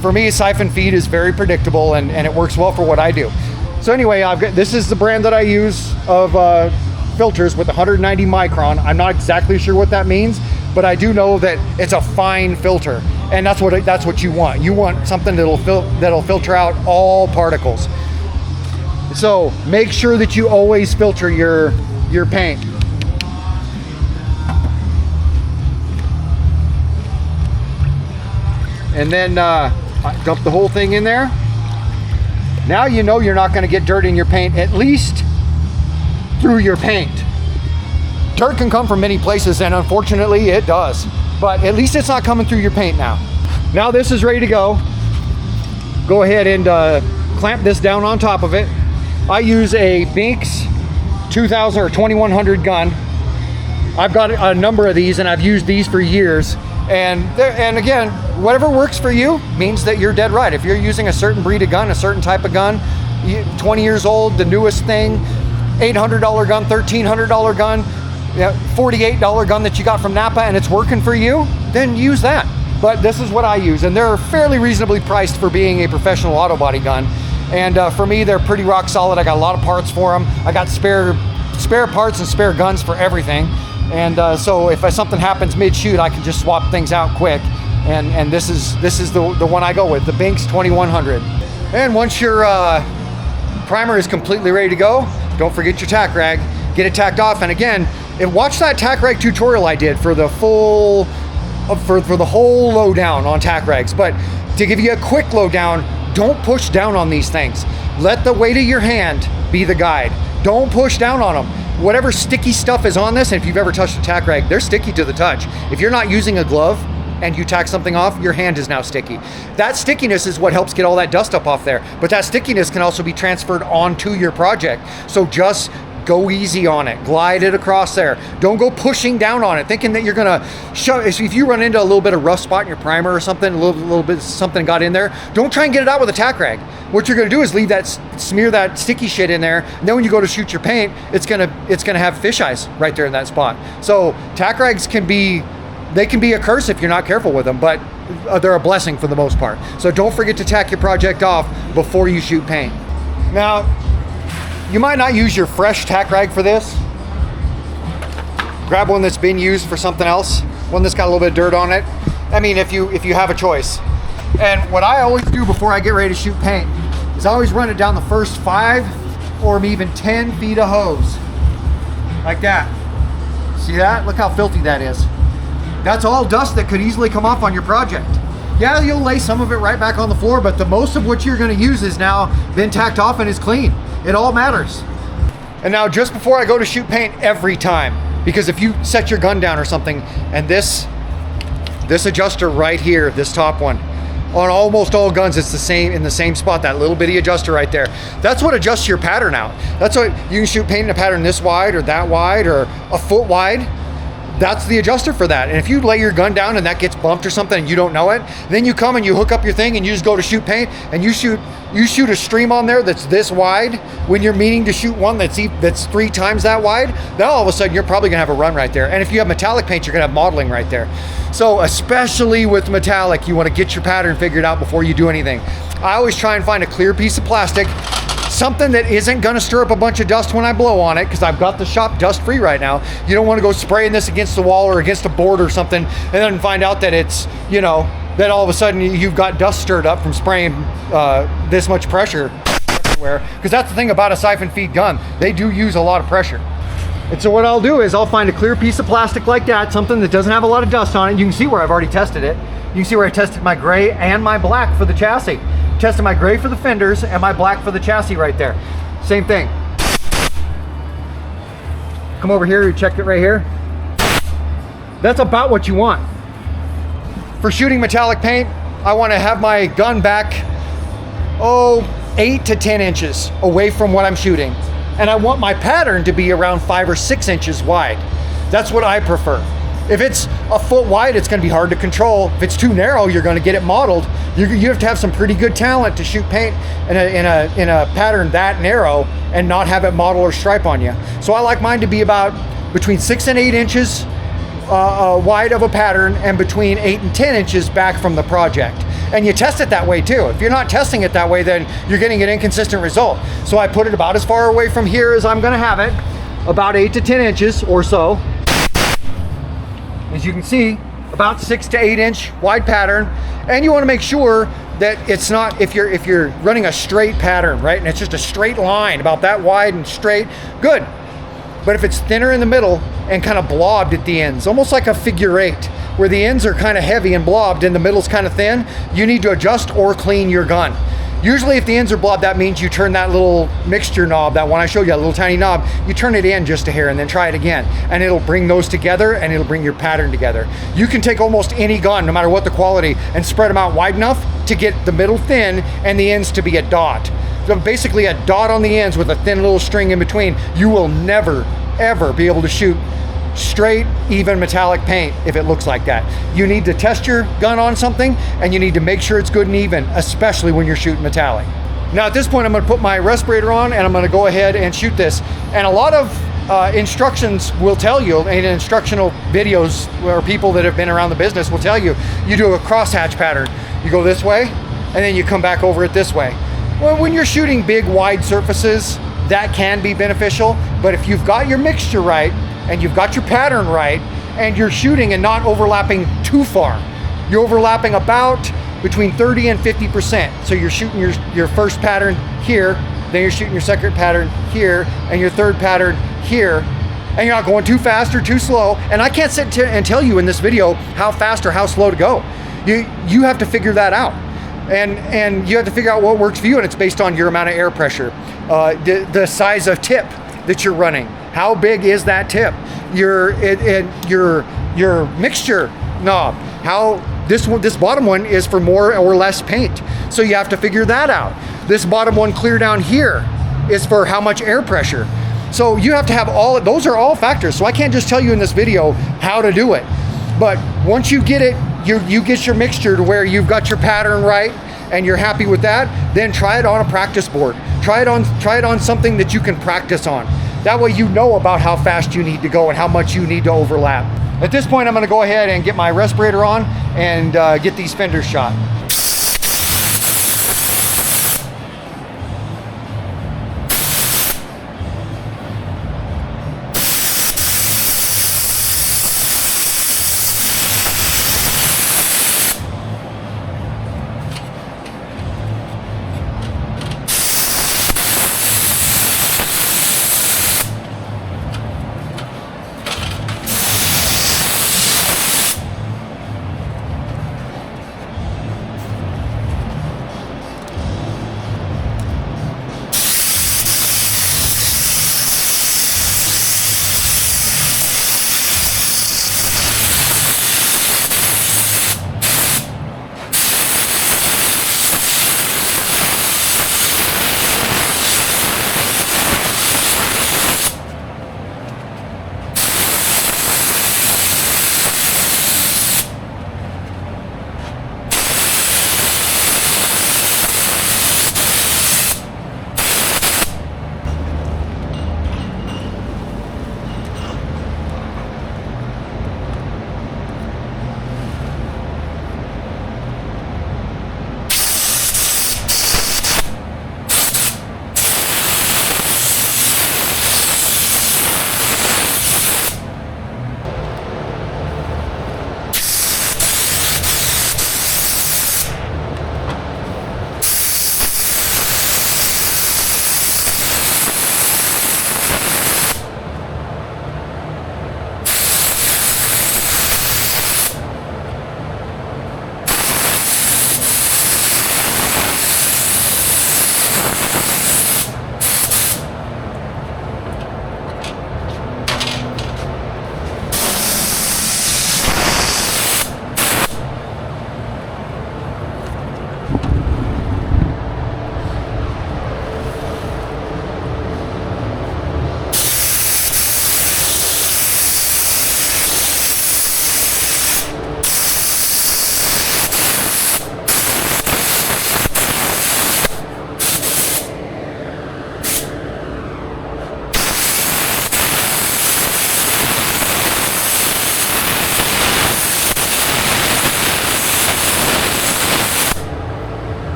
For me, siphon feed is very predictable, and it works well for what I do. So anyway, this is the brand that I use of filters with 190 micron. I'm not exactly sure what that means, but I do know that it's a fine filter, and that's what you want. You want something that'll filter out all particles. So make sure that you always filter your paint. And then dump the whole thing in there. Now you know you're not going to get dirt in your paint, at least through your paint. Dirt can come from many places, and unfortunately it does, but at least it's not coming through your paint now. Now this is ready to go. Go ahead and clamp this down on top of it. I use a Binks 2000 or 2100 gun. I've got a number of these, and I've used these for years. And again, whatever works for you means that you're dead right. If you're using a certain breed of gun, a certain type of gun, 20 years old, the newest thing, $800 gun, $1,300 gun, $48 gun that you got from Napa, and it's working for you, then use that. But this is what I use, and they're fairly reasonably priced for being a professional auto body gun. And for me, they're pretty rock solid. I got a lot of parts for them. I got spare parts and spare guns for everything. And so if something happens mid-shoot, I can just swap things out quick. And this is the one I go with, the Binks 2100. And once your primer is completely ready to go, don't forget your tack rag. Get it tacked off. And again, watch that tack rag tutorial I did for the whole lowdown on tack rags. But to give you a quick lowdown, don't push down on these things. Let the weight of your hand be the guide. Don't push down on them. Whatever sticky stuff is on this, and if you've ever touched a tack rag, they're sticky to the touch. If you're not using a glove and you tack something off, your hand is now sticky. That stickiness is what helps get all that dust up off there. But that stickiness can also be transferred onto your project. So just go easy on it. Glide it across there. Don't go pushing down on it, thinking that you're gonna shove. If you run into a little bit of rough spot in your primer or something, a little bit something got in there, don't try and get it out with a tack rag. What you're gonna do is leave that, smear that sticky shit in there, and then when you go to shoot your paint, it's gonna have fish eyes right there in that spot. So tack rags can be a curse if you're not careful with them, but they're a blessing for the most part. So don't forget to tack your project off before you shoot paint. Now, you might not use your fresh tack rag for this. Grab one that's been used for something else, one that's got a little bit of dirt on it. I mean, if you have a choice. And what I always do before I get ready to shoot paint is I always run it down the first 5 or even 10 feet of hose. Like that. See that? Look how filthy that is. That's all dust that could easily come off on your project. Yeah, you'll lay some of it right back on the floor, but the most of what you're gonna use is now been tacked off and is clean. It all matters. And now just before I go to shoot paint every time, because if you set your gun down or something, and this adjuster right here, this top one, on almost all guns, it's the same, in the same spot, that little bitty adjuster right there. That's what adjusts your pattern out. That's what, you can shoot paint in a pattern this wide or that wide or a foot wide. That's the adjuster for that. And if you lay your gun down and that gets bumped or something and you don't know it, then you come and you hook up your thing and you just go to shoot paint and you shoot You shoot a stream on there that's this wide, when you're meaning to shoot one that's 3 times that wide, then all of a sudden you're probably gonna have a run right there. And if you have metallic paint, you're gonna have modeling right there. So especially with metallic, you wanna get your pattern figured out before you do anything. I always try and find a clear piece of plastic, something that isn't gonna stir up a bunch of dust when I blow on it, because I've got the shop dust free right now. You don't wanna go spraying this against the wall or against a board or something and then find out that it's, you know, that all of a sudden you've got dust stirred up from spraying this much pressure everywhere. Because that's the thing about a siphon feed gun. They do use a lot of pressure. And so what I'll do is I'll find a clear piece of plastic like that, something that doesn't have a lot of dust on it. You can see where I've already tested it. You can see where I tested my gray and my black for the chassis. Tested my gray for the fenders and my black for the chassis right there. Same thing. Come over here, you check it right here. That's about what you want. For shooting metallic paint, I want to have my gun back, 8 to 10 inches away from what I'm shooting. And I want my pattern to be around 5 or 6 inches wide. That's what I prefer. If it's a foot wide, it's going to be hard to control. If it's too narrow, you're going to get it modeled. You have to have some pretty good talent to shoot paint in a pattern that narrow and not have it model or stripe on you. So I like mine to be about between 6 and 8 inches wide of a pattern and between 8 and 10 inches back from the project. And you test it that way too. If you're not testing it that way, then you're getting an inconsistent result. So I put it about as far away from here as I'm going to have it, about 8 to 10 inches or so. As you can see, about 6 to 8 inch wide pattern. And you want to make sure that it's not, if you're running a straight pattern, right, and it's just a straight line about that wide and straight, good. But if it's thinner in the middle and kind of blobbed at the ends, almost like a figure 8, where the ends are kind of heavy and blobbed and the middle's kind of thin, you need to adjust or clean your gun. Usually if the ends are blobbed, that means you turn that little mixture knob, that one I showed you, that little tiny knob, you turn it in just a hair and then try it again. And it'll bring those together and it'll bring your pattern together. You can take almost any gun, no matter what the quality, and spread them out wide enough to get the middle thin and the ends to be a dot. So basically a dot on the ends with a thin little string in between. You will never, ever be able to shoot straight, even metallic paint if it looks like that. You need to test your gun on something and you need to make sure it's good and even, especially when you're shooting metallic. Now at this point I'm going to put my respirator on and I'm going to go ahead and shoot this. And a lot of instructions will tell you, and instructional videos where people that have been around the business will tell you, you do a crosshatch pattern. You go this way and then you come back over it this way. Well, when you're shooting big wide surfaces, that can be beneficial, but if you've got your mixture right and you've got your pattern right and you're shooting and not overlapping too far, you're overlapping about between 30 and 50%. So you're shooting your first pattern here, then you're shooting your second pattern here, and your third pattern here, and you're not going too fast or too slow. And I can't sit and tell you in this video how fast or how slow to go. You have to figure that out. And you have to figure out what works for you, and it's based on your amount of air pressure, the size of tip that you're running. How big is that tip? Your mixture knob. How this bottom one is for more or less paint. So you have to figure that out. This bottom one clear down here is for how much air pressure. So you have to have those are all factors. So I can't just tell you in this video how to do it. But once you get it, you get your mixture to where you've got your pattern right and you're happy with that, then try it on a practice board. Try it on something that you can practice on. That way you know about how fast you need to go and how much you need to overlap. At this point, I'm gonna go ahead and get my respirator on and get these fenders shot.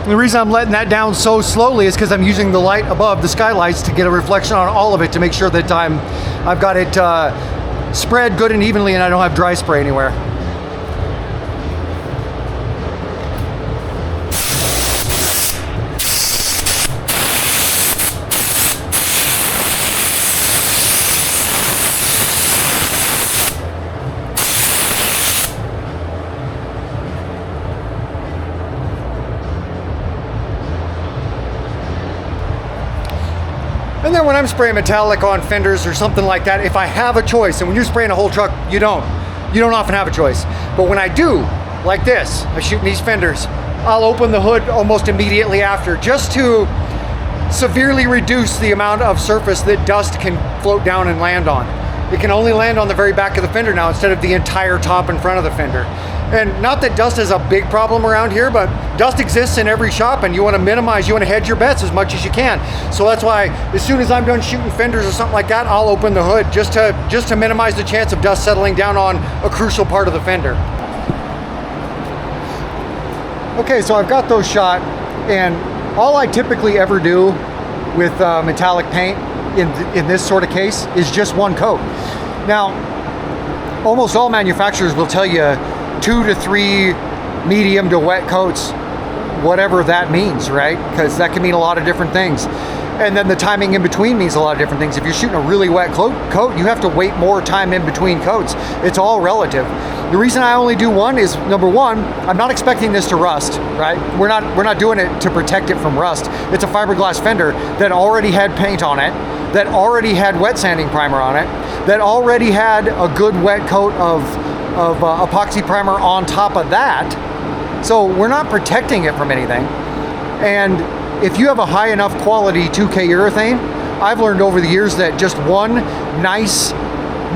The reason I'm letting that down so slowly is because I'm using the light above the skylights to get a reflection on all of it to make sure that I've got it spread good and evenly and I don't have dry spray anywhere. And then when I'm spraying metallic on fenders or something like that, if I have a choice, and when you're spraying a whole truck, you don't often have a choice. But when I do, like this, I'm shooting these fenders, I'll open the hood almost immediately after, just to severely reduce the amount of surface that dust can float down and land on. It can only land on the very back of the fender now instead of the entire top in front of the fender. And not that dust is a big problem around here, but dust exists in every shop and you want to minimize, you want to hedge your bets as much as you can. So that's why as soon as I'm done shooting fenders or something like that, I'll open the hood just to minimize the chance of dust settling down on a crucial part of the fender. Okay, so I've got those shot, and all I typically ever do with metallic paint in this sort of case is just one coat. Now, almost all manufacturers will tell you 2 to 3 medium to wet coats, whatever that means, right? Because that can mean a lot of different things. And then the timing in between means a lot of different things. If you're shooting a really wet coat, you have to wait more time in between coats. It's all relative. The reason I only do one is, number one, I'm not expecting this to rust, right? We're not doing it to protect it from rust. It's a fiberglass fender that already had paint on it, that already had wet sanding primer on it, that already had a good wet coat of epoxy primer on top of that. So we're not protecting it from anything. And if you have a high enough quality 2K urethane, I've learned over the years that just one nice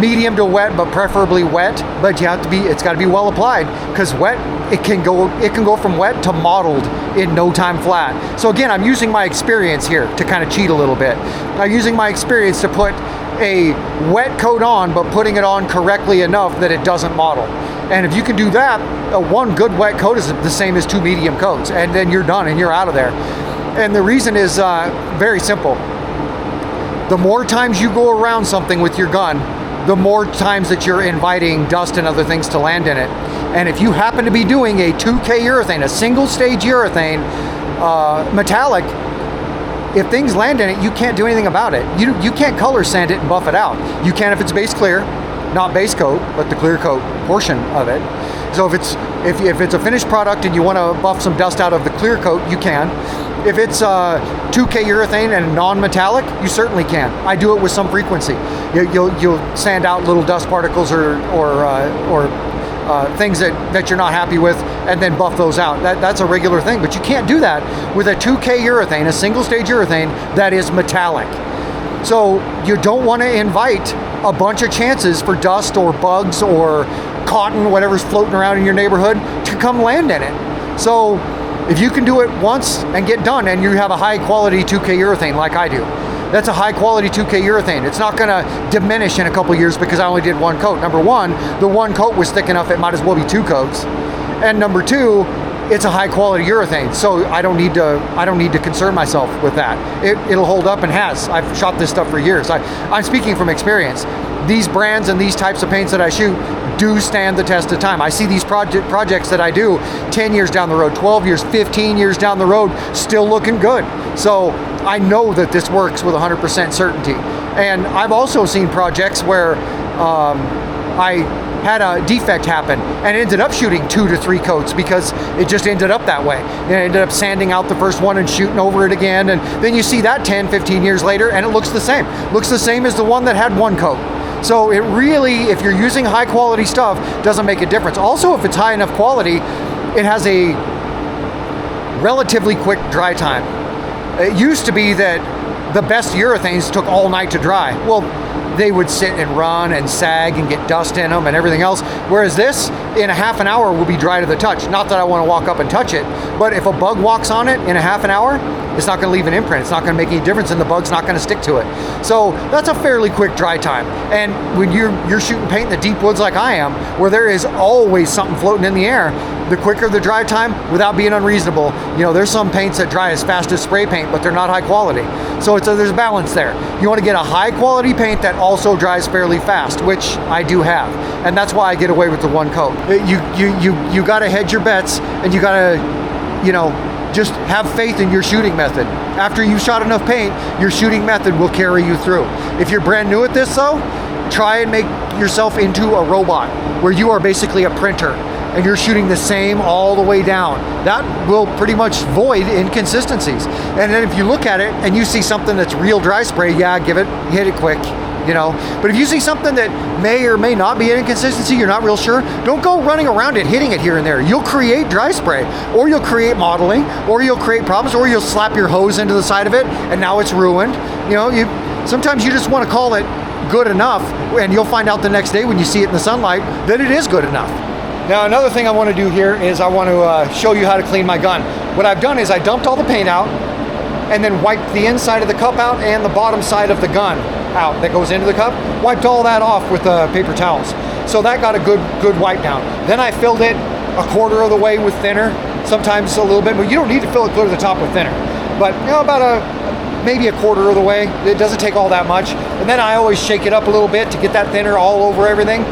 medium to wet, but preferably wet, but it's got to be well applied, because wet, it can go from wet to mottled in no time flat. So again, I'm using my experience here to kind of cheat a little bit. I'm using my experience to put a wet coat on, but putting it on correctly enough that it doesn't mottle. And if you can do that, one good wet coat is the same as 2 medium coats, and then you're done and you're out of there. And the reason is very simple. The more times you go around something with your gun, the more times that you're inviting dust and other things to land in it. And if you happen to be doing a 2K urethane, a single stage urethane metallic, if things land in it, you can't do anything about it. You can't color sand it and buff it out. You can if it's base clear, not base coat, but the clear coat portion of it. So if it's a finished product and you want to buff some dust out of the clear coat, you can. If it's 2K urethane and non-metallic, you certainly can. I do it with some frequency. You'll sand out little dust particles or things that you're not happy with, and then buff those out. That's a regular thing, but you can't do that with a 2K urethane, a single stage urethane that is metallic. So you don't want to invite a bunch of chances for dust or bugs or cotton, whatever's floating around in your neighborhood, to come land in it. So if you can do it once and get done, and you have a high quality 2K urethane like I do, that's a high quality 2K urethane. It's not gonna diminish in a couple years because I only did one coat. Number one, the one coat was thick enough, it might as well be 2 coats. And number two, it's a high quality urethane, so I don't need to concern myself with that. It'll hold up, and has. I've shot this stuff for years. I'm speaking from experience. These brands and these types of paints that I shoot do stand the test of time. I see these projects that I do 10 years down the road, 12 years, 15 years down the road, still looking good. So I know that this works with 100% certainty. And I've also seen projects where I had a defect happen and ended up shooting 2 to 3 coats because it just ended up that way. And I ended up sanding out the first one and shooting over it again. And then you see that 10, 15 years later and it looks the same. Looks the same as the one that had 1 coat. So it really, if you're using high quality stuff, doesn't make a difference. Also, if it's high enough quality, it has a relatively quick dry time. It used to be that the best urethanes took all night to dry. Well, they would sit and run and sag and get dust in them and everything else. Whereas this, in a half an hour, will be dry to the touch. Not that I want to walk up and touch it, but if a bug walks on it in a half an hour, it's not going to leave an imprint. It's not going to make any difference, and the bug's not going to stick to it. So that's a fairly quick dry time. And when you're shooting paint in the deep woods like I am, where there is always something floating in the air, the quicker the dry time, without being unreasonable. You know, there's some paints that dry as fast as spray paint, but they're not high quality. So there's a balance there. You want to get a high quality paint that also dries fairly fast, which I do have. And that's why I get away with the one coat. You got to hedge your bets, and you got to, you know, just have faith in your shooting method. After you've shot enough paint, your shooting method will carry you through. If you're brand new at this though, try and make yourself into a robot where you are basically a printer and you're shooting the same all the way down. That will pretty much void inconsistencies. And then if you look at it and you see something that's real dry spray, yeah, hit it quick, you know. But if you see something that may or may not be an inconsistency, you're not real sure, don't go running around it, hitting it here and there. You'll create dry spray, or you'll create modeling, or you'll create problems, or you'll slap your hose into the side of it and now it's ruined. You know, sometimes you just want to call it good enough, and you'll find out the next day when you see it in the sunlight that it is good enough. Now, another thing I want to do here is I want to show you how to clean my gun. What I've done is I dumped all the paint out and then wiped the inside of the cup out and the bottom side of the gun out that goes into the cup. Wiped all that off with paper towels. So that got a good wipe down. Then I filled it a quarter of the way with thinner, sometimes a little bit, but you don't need to fill it clear to the top with thinner. But you know, about maybe a quarter of the way. It doesn't take all that much. And then I always shake it up a little bit to get that thinner all over everything.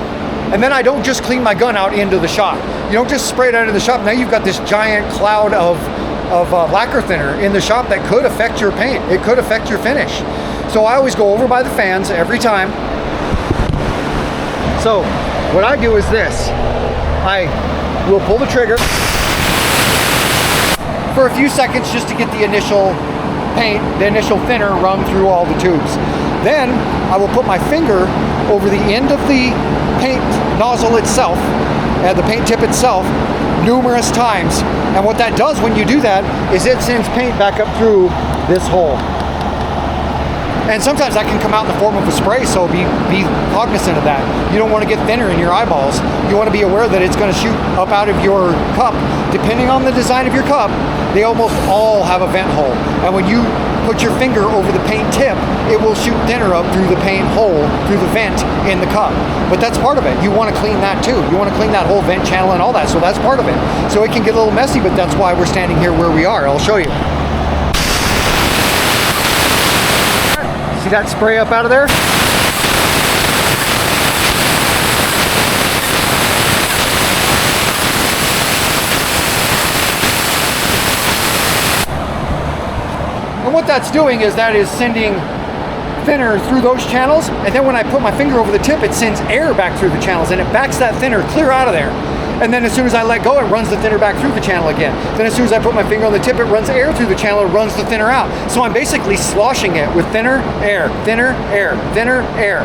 And then I don't just clean my gun out into the shop. You don't just spray it out of the shop. Now you've got this giant cloud of lacquer thinner in the shop that could affect your paint. It could affect your finish. So I always go over by the fans every time. So what I do is this. I will pull the trigger for a few seconds just to get the initial paint, the initial thinner run through all the tubes. Then I will put my finger over the end of the paint nozzle itself, the paint tip itself, numerous times. And what that does when you do that is it sends paint back up through this hole. And sometimes that can come out in the form of a spray, so be cognizant of that. You don't want to get thinner in your eyeballs. You want to be aware that it's going to shoot up out of your cup. Depending on the design of your cup, they almost all have a vent hole. And when you put your finger over the paint tip, it will shoot thinner up through the paint hole, through the vent in the cup. But that's part of it. You want to clean that too. You want to clean that whole vent channel and all that, so that's part of it. So it can get a little messy, but that's why we're standing here where we are. I'll show you. See that spray up out of there? And what that's doing is that is sending thinner through those channels, and then when I put my finger over the tip, it sends air back through the channels and it backs that thinner clear out of there. And then as soon as I let go, it runs the thinner back through the channel again. Then as soon as I put my finger on the tip, it runs air through the channel and runs the thinner out. So I'm basically sloshing it with thinner, air, thinner, air, thinner, air,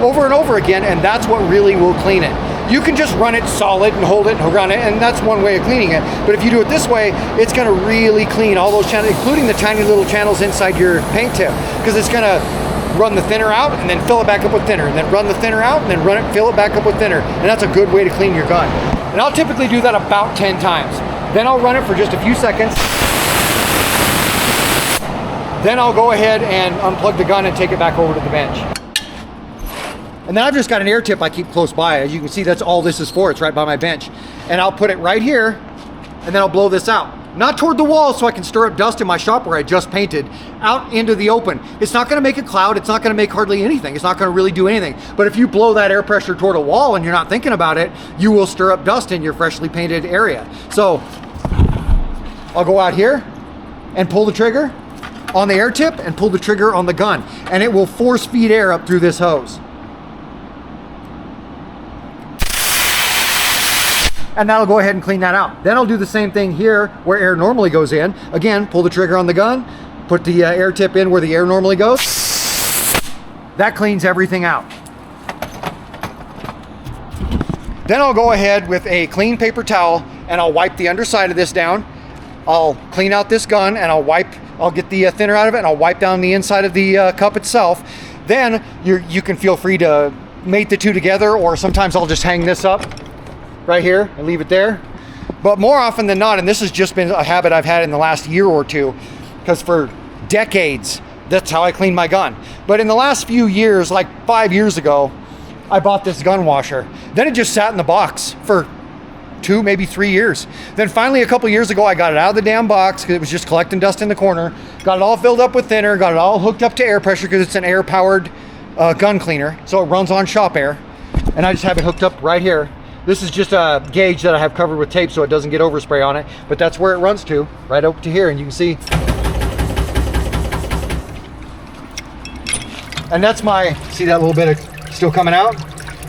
over and over again, and that's what really will clean it. You can just run it solid and hold it and run it, and that's one way of cleaning it. But if you do it this way, it's gonna really clean all those channels, including the tiny little channels inside your paint tip, because it's gonna run the thinner out and then fill it back up with thinner, and then run the thinner out and then fill it back up with thinner. And that's a good way to clean your gun. And I'll typically do that about 10 times. Then I'll run it for just a few seconds. Then I'll go ahead and unplug the gun and take it back over to the bench. And then I've just got an air tip I keep close by. As you can see, that's all this is for. It's right by my bench. And I'll put it right here, and then I'll blow this out. Not toward the wall so I can stir up dust in my shop where I just painted, out into the open. It's not gonna make a cloud, it's not gonna make hardly anything. It's not gonna really do anything. But if you blow that air pressure toward a wall and you're not thinking about it, you will stir up dust in your freshly painted area. So I'll go out here and pull the trigger on the air tip and pull the trigger on the gun, and it will force feed air up through this hose. And that'll go ahead and clean that out. Then I'll do the same thing here where air normally goes in. Again, pull the trigger on the gun, put the air tip in where the air normally goes. That cleans everything out. Then I'll go ahead with a clean paper towel and I'll wipe the underside of this down. I'll clean out this gun and I'll get the thinner out of it and I'll wipe down the inside of the cup itself. Then you can feel free to mate the two together, or sometimes I'll just hang this up right here and leave it there. But more often than not, and this has just been a habit I've had in the last year or two, because for decades, that's how I clean my gun. But in the last few years, like 5 years ago, I bought this gun washer. Then it just sat in the box for 2, maybe 3 years. Then finally a couple years ago, I got it out of the damn box because it was just collecting dust in the corner. Got it all filled up with thinner, got it all hooked up to air pressure because it's an air powered gun cleaner. So it runs on shop air. And I just have it hooked up right here. This is just a gauge that I have covered with tape so it doesn't get overspray on it, but that's where it runs to, right up to here, and you can see. And that's my, see that little bit of still coming out?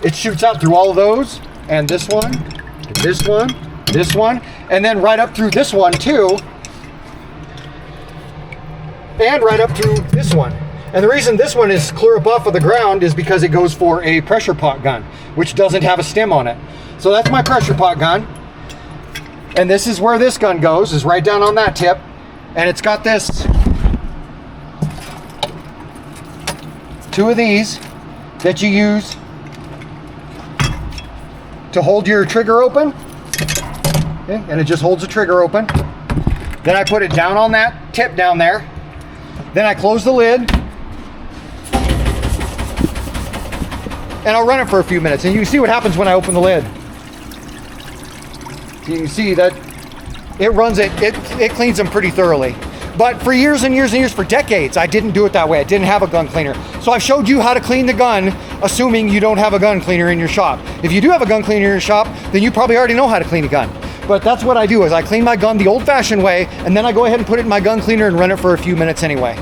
It shoots out through all of those, and this one, and then right up through this one too, and right up through this one. And the reason this one is clear up off of the ground is because it goes for a pressure pot gun, which doesn't have a stem on it. So that's my pressure pot gun. And this is where this gun goes, is right down on that tip. And it's got this, 2 of these that you use to hold your trigger open. Okay, and it just holds the trigger open. Then I put it down on that tip down there. Then I close the lid. And I'll run it for a few minutes, and you can see what happens when I open the lid. You can see that it runs it cleans them pretty thoroughly. But for years and years and years, for decades, I didn't do it that way. I didn't have a gun cleaner. So I've showed you how to clean the gun, assuming you don't have a gun cleaner in your shop. If you do have a gun cleaner in your shop, then you probably already know how to clean a gun. But that's what I do, is I clean my gun the old-fashioned way, and then I go ahead and put it in my gun cleaner and run it for a few minutes anyway.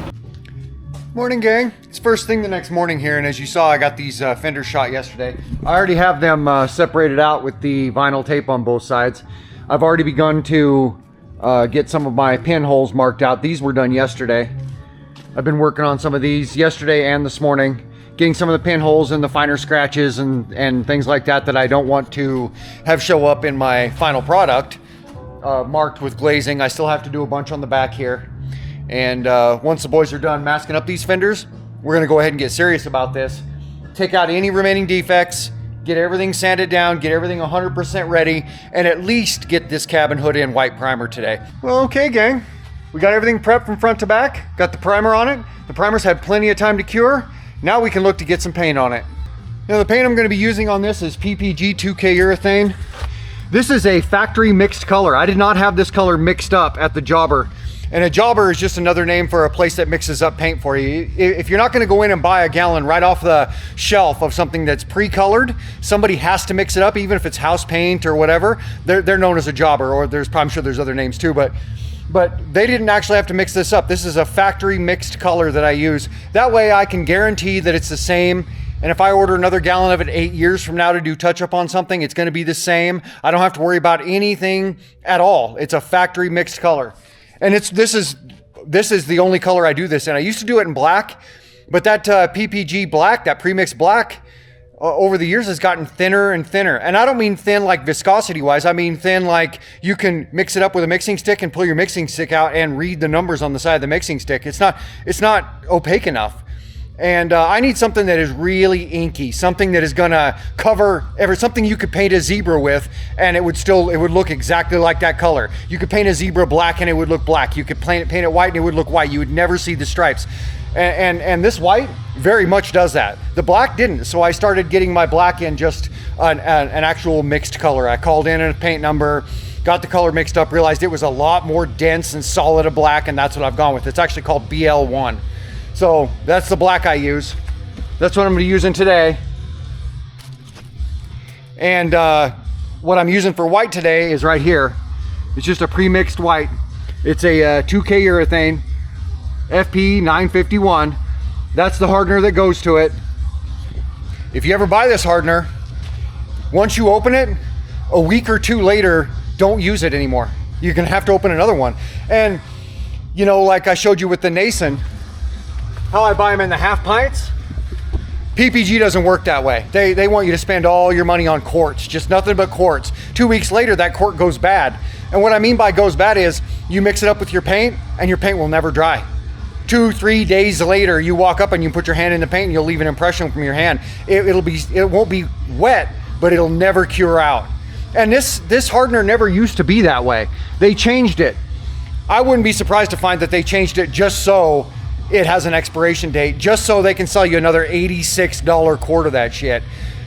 Morning, gang. It's first thing the next morning here, and as you saw, I got these fenders shot yesterday. I already have them separated out with the vinyl tape on both sides. I've already begun to get some of my pinholes marked out. These were done yesterday. I've been working on some of these yesterday and this morning, getting some of the pinholes and the finer scratches and things like that that I don't want to have show up in my final product marked with glazing. I still have to do a bunch on the back here. And once the boys are done masking up these fenders, we're gonna go ahead and get serious about this. Take out any remaining defects, get everything sanded down, get everything 100% ready, and at least get this cabin hood in white primer today. Well, okay, gang. We got everything prepped from front to back, got the primer on it. The primer's had plenty of time to cure. Now we can look to get some paint on it. Now the paint I'm gonna be using on this is PPG 2K urethane. This is a factory mixed color. I did not have this color mixed up at the jobber. And a jobber is just another name for a place that mixes up paint for you. If you're not gonna go in and buy a gallon right off the shelf of something that's pre-colored, somebody has to mix it up, even if it's house paint or whatever. They're known as a jobber, or I'm sure there's other names too, but they didn't actually have to mix this up. This is a factory mixed color that I use. That way I can guarantee that it's the same. And if I order another gallon of it 8 years from now to do touch up on something, it's gonna be the same. I don't have to worry about anything at all. It's a factory mixed color. And this is the only color I do this in. I used to do it in black, but that PPG black, that premixed black, over the years has gotten thinner and thinner. And I don't mean thin like viscosity wise. I mean thin like you can mix it up with a mixing stick and pull your mixing stick out and read the numbers on the side of the mixing stick. It's not opaque enough. And I need something that is really inky, something that is gonna cover something you could paint a zebra with, and it would look exactly like that color. You could paint a zebra black and it would look black. You could paint it white and it would look white. You would never see the stripes. And this white very much does that. The black didn't, so I started getting my black in just an actual mixed color. I called in a paint number, got the color mixed up, realized it was a lot more dense and solid a black, and that's what I've gone with. It's actually called BL1. So that's the black I use. That's what I'm gonna be using today. And what I'm using for white today is right here. It's just a pre-mixed white. It's a 2K urethane, FP 951. That's the hardener that goes to it. If you ever buy this hardener, once you open it, a week or two later, don't use it anymore. You're gonna have to open another one. And you know, like I showed you with the Nason, how I buy them in the half pints, PPG doesn't work that way. They want you to spend all your money on quarts, just nothing but quarts. 2 weeks later, that quart goes bad. And what I mean by goes bad is you mix it up with your paint and your paint will never dry. 2-3 days later, you walk up and you put your hand in the paint and you'll leave an impression from your hand. It won't be wet, but it'll never cure out. And this hardener never used to be that way. They changed it. I wouldn't be surprised to find that they changed it just so it has an expiration date, just so they can sell you another $86 quart of that shit.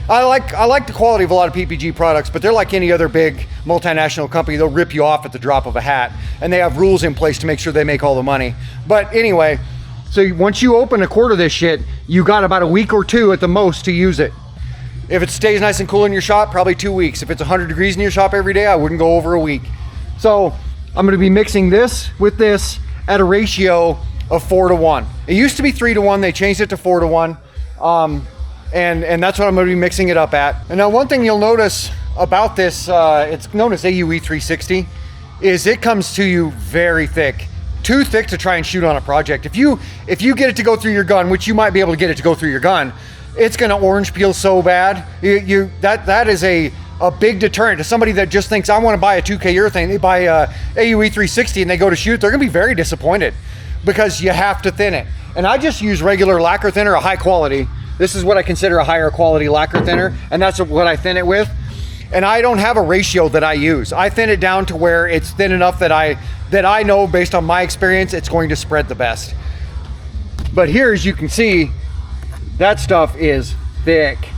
I like the quality of a lot of PPG products, but they're like any other big multinational company. They'll rip you off at the drop of a hat, and they have rules in place to make sure they make all the money. But anyway, so once you open a quart of this shit, you got about a week or two at the most to use it. If it stays nice and cool in your shop, probably 2 weeks. If it's 100 degrees in your shop every day, I wouldn't go over a week. So I'm gonna be mixing this with this at a ratio of 4 to 1. It used to be 3 to 1, they changed it to 4 to 1. And that's what I'm gonna be mixing it up at. And now one thing you'll notice about this, it's known as AUE 360, is it comes to you very thick. Too thick to try and shoot on a project. If you get it to go through your gun, which you might be able to get it to go through your gun, it's gonna orange peel so bad. That is a big deterrent to somebody that just thinks, I wanna buy a 2K urethane, they buy a AUE 360 and they go to shoot, they're gonna be very disappointed because you have to thin it. And I just use regular lacquer thinner, a high quality. This is what I consider a higher quality lacquer thinner, and that's what I thin it with. And I don't have a ratio that I use. I thin it down to where it's thin enough that I know based on my experience, it's going to spread the best. But here, as you can see, that stuff is thick.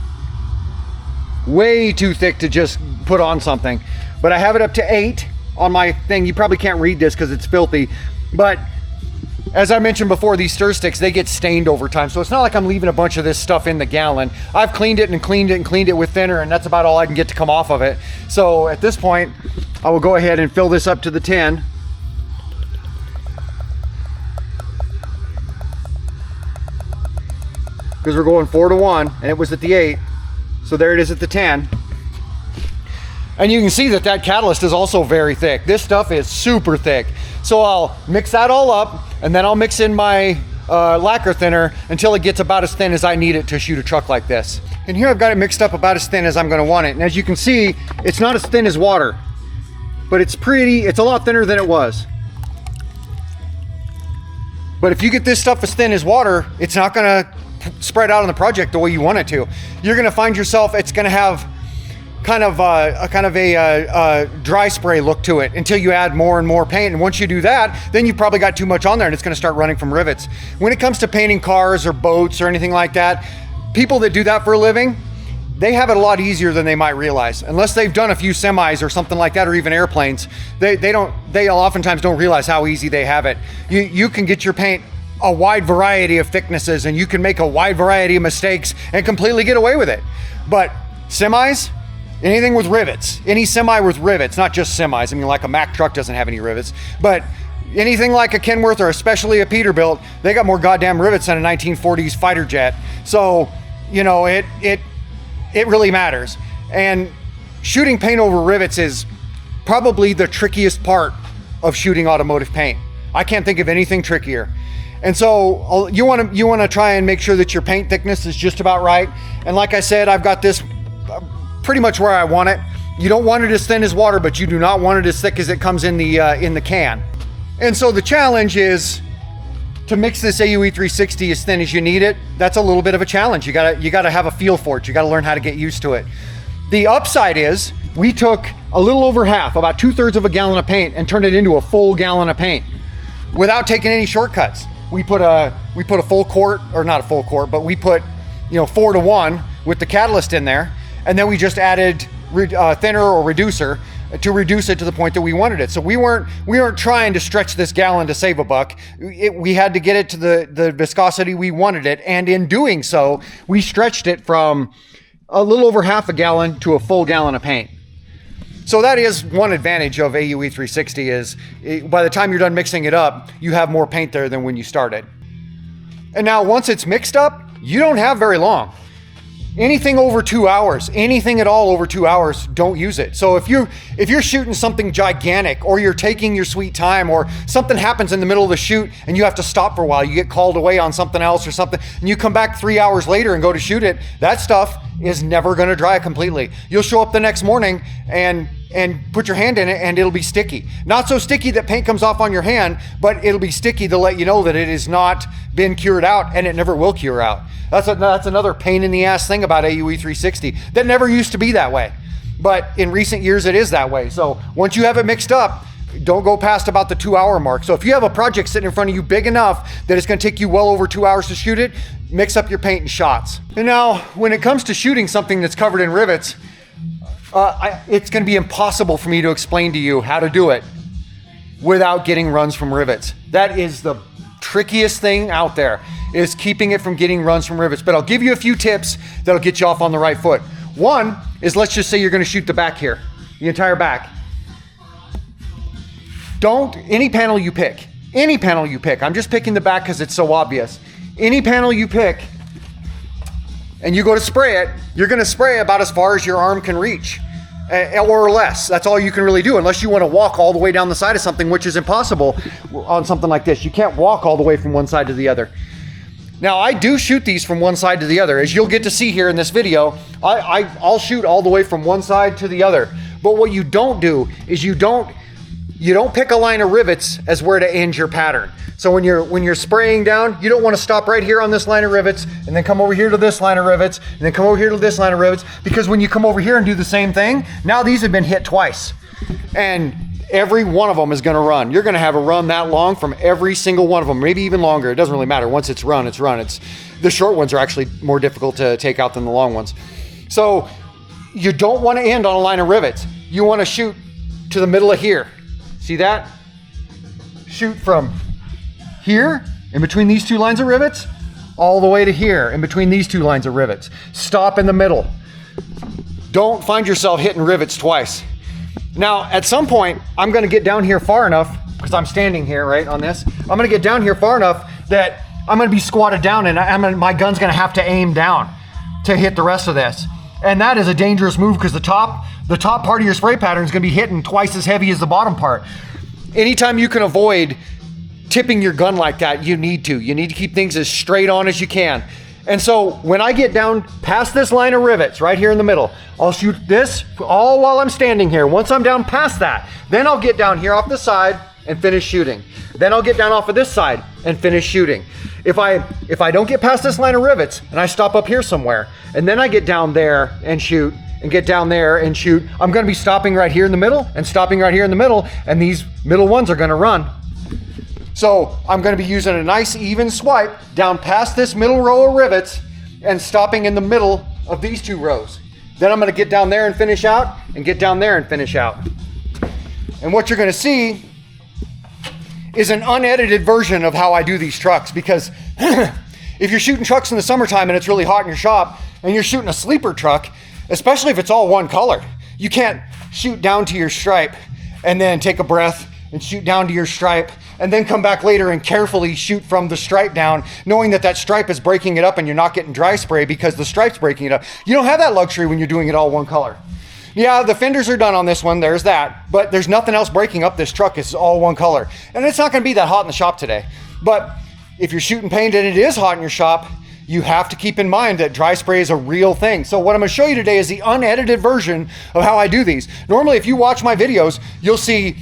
Way too thick to just put on something. But I have it up to 8 on my thing. You probably can't read this because it's filthy, but as I mentioned before, these stir sticks, they get stained over time. So it's not like I'm leaving a bunch of this stuff in the gallon. I've cleaned it and cleaned it and cleaned it with thinner, and that's about all I can get to come off of it. So at this point, I will go ahead and fill this up to the 10. Because we're going 4 to 1, and it was at the 8. So there it is at the 10. And you can see that that catalyst is also very thick. This stuff is super thick. So I'll mix that all up, and then I'll mix in my lacquer thinner until it gets about as thin as I need it to shoot a truck like this. And here I've got it mixed up about as thin as I'm gonna want it. And as you can see, it's not as thin as water, but it's a lot thinner than it was. But if you get this stuff as thin as water, it's not gonna spread out on the project the way you want it to. You're gonna find yourself, it's gonna have kind of a dry spray look to it until you add more and more paint. And once you do that, then you've probably got too much on there and it's gonna start running from rivets. When it comes to painting cars or boats or anything like that, people that do that for a living, they have it a lot easier than they might realize. Unless they've done a few semis or something like that, or even airplanes, they oftentimes don't realize how easy they have it. You can get your paint a wide variety of thicknesses and you can make a wide variety of mistakes and completely get away with it. But semis, anything with rivets, any semi with rivets, not just semis. I mean, like a Mack truck doesn't have any rivets, but anything like a Kenworth or especially a Peterbilt, they got more goddamn rivets than a 1940s fighter jet. So, you know, it really matters. And shooting paint over rivets is probably the trickiest part of shooting automotive paint. I can't think of anything trickier. And so you want to try and make sure that your paint thickness is just about right. And like I said, I've got this pretty much where I want it. You don't want it as thin as water, but you do not want it as thick as it comes in the can. And so the challenge is to mix this AUE 360 as thin as you need it. That's a little bit of a challenge. You gotta have a feel for it. You gotta learn how to get used to it. The upside is we took a little over half, about 2/3 of a gallon of paint, and turned it into a full gallon of paint without taking any shortcuts. We put a full quart, or not a full quart, but we put 4 to 1 with the catalyst in there. And then we just added thinner or reducer to reduce it to the point that we wanted it. So we weren't trying to stretch this gallon to save a buck. We had to get it to the viscosity we wanted it. And in doing so, we stretched it from a little over half a gallon to a full gallon of paint. So that is one advantage of AUE 360 is by the time you're done mixing it up, you have more paint there than when you started. And now once it's mixed up, you don't have very long. Anything over 2 hours, anything at all over 2 hours, don't use it. So if you're shooting something gigantic, or you're taking your sweet time, or something happens in the middle of the shoot and you have to stop for a while, you get called away on something else or something, and you come back 3 hours later and go to shoot it, that stuff is never gonna dry completely. You'll show up the next morning and put your hand in it and it'll be sticky. Not so sticky that paint comes off on your hand, but it'll be sticky to let you know that it has not been cured out, and it never will cure out. That's another pain in the ass thing about AUE 360. That never used to be that way. But in recent years, it is that way. So once you have it mixed up, don't go past about the 2 hour mark. So if you have a project sitting in front of you big enough that it's gonna take you well over 2 hours to shoot it, mix up your paint in shots. And now, when it comes to shooting something that's covered in rivets, it's gonna be impossible for me to explain to you how to do it without getting runs from rivets. That is the trickiest thing out there, is keeping it from getting runs from rivets. But I'll give you a few tips that'll get you off on the right foot. One is, let's just say you're gonna shoot the back here, the entire back. Any panel you pick, I'm just picking the back because it's so obvious. Any panel you pick and you go to spray it, you're gonna spray about as far as your arm can reach, or less. That's all you can really do, unless you wanna walk all the way down the side of something, which is impossible on something like this. You can't walk all the way from one side to the other. Now, I do shoot these from one side to the other. As you'll get to see here in this video, I'll shoot all the way from one side to the other. But what you don't do is you don't pick a line of rivets as where to end your pattern. So when you're spraying down, you don't want to stop right here on this line of rivets and then come over here to this line of rivets and then come over here to this line of rivets, because when you come over here and do the same thing, now these have been hit twice. And every one of them is going to run. You're going to have a run that long from every single one of them, maybe even longer. It doesn't really matter. Once it's run, it's run. The short ones are actually more difficult to take out than the long ones. So you don't want to end on a line of rivets. You want to shoot to the middle of here. See that? Shoot from here, in between these two lines of rivets, all the way to here, in between these two lines of rivets. Stop in the middle. Don't find yourself hitting rivets twice. Now, at some point, I'm gonna get down here far enough, because I'm standing here, right, on this. I'm gonna get down here far enough that I'm gonna be squatted down and my gun's gonna have to aim down to hit the rest of this. And that is a dangerous move, because the top part of your spray pattern is gonna be hitting twice as heavy as the bottom part. Anytime you can avoid tipping your gun like that, you need to keep things as straight on as you can. And so when I get down past this line of rivets right here in the middle, I'll shoot this all while I'm standing here. Once I'm down past that, then I'll get down here off the side and finish shooting. Then I'll get down off of this side and finish shooting. If I don't get past this line of rivets and I stop up here somewhere, and then I get down there and shoot, and get down there and shoot, I'm gonna be stopping right here in the middle and stopping right here in the middle, and these middle ones are gonna run. So I'm gonna be using a nice even swipe down past this middle row of rivets and stopping in the middle of these two rows. Then I'm gonna get down there and finish out, and get down there and finish out. And what you're gonna see is an unedited version of how I do these trucks, because if you're shooting trucks in the summertime and it's really hot in your shop, and you're shooting a sleeper truck, especially if it's all one color, you can't shoot down to your stripe and then take a breath and shoot down to your stripe and then come back later and carefully shoot from the stripe down, knowing that stripe is breaking it up and you're not getting dry spray because the stripe's breaking it up. You don't have that luxury when you're doing it all one color. Yeah, the fenders are done on this one, there's that, but there's nothing else breaking up this truck. It's all one color. And it's not gonna be that hot in the shop today. But if you're shooting paint and it is hot in your shop, you have to keep in mind that dry spray is a real thing. So what I'm gonna show you today is the unedited version of how I do these. Normally, if you watch my videos, you'll see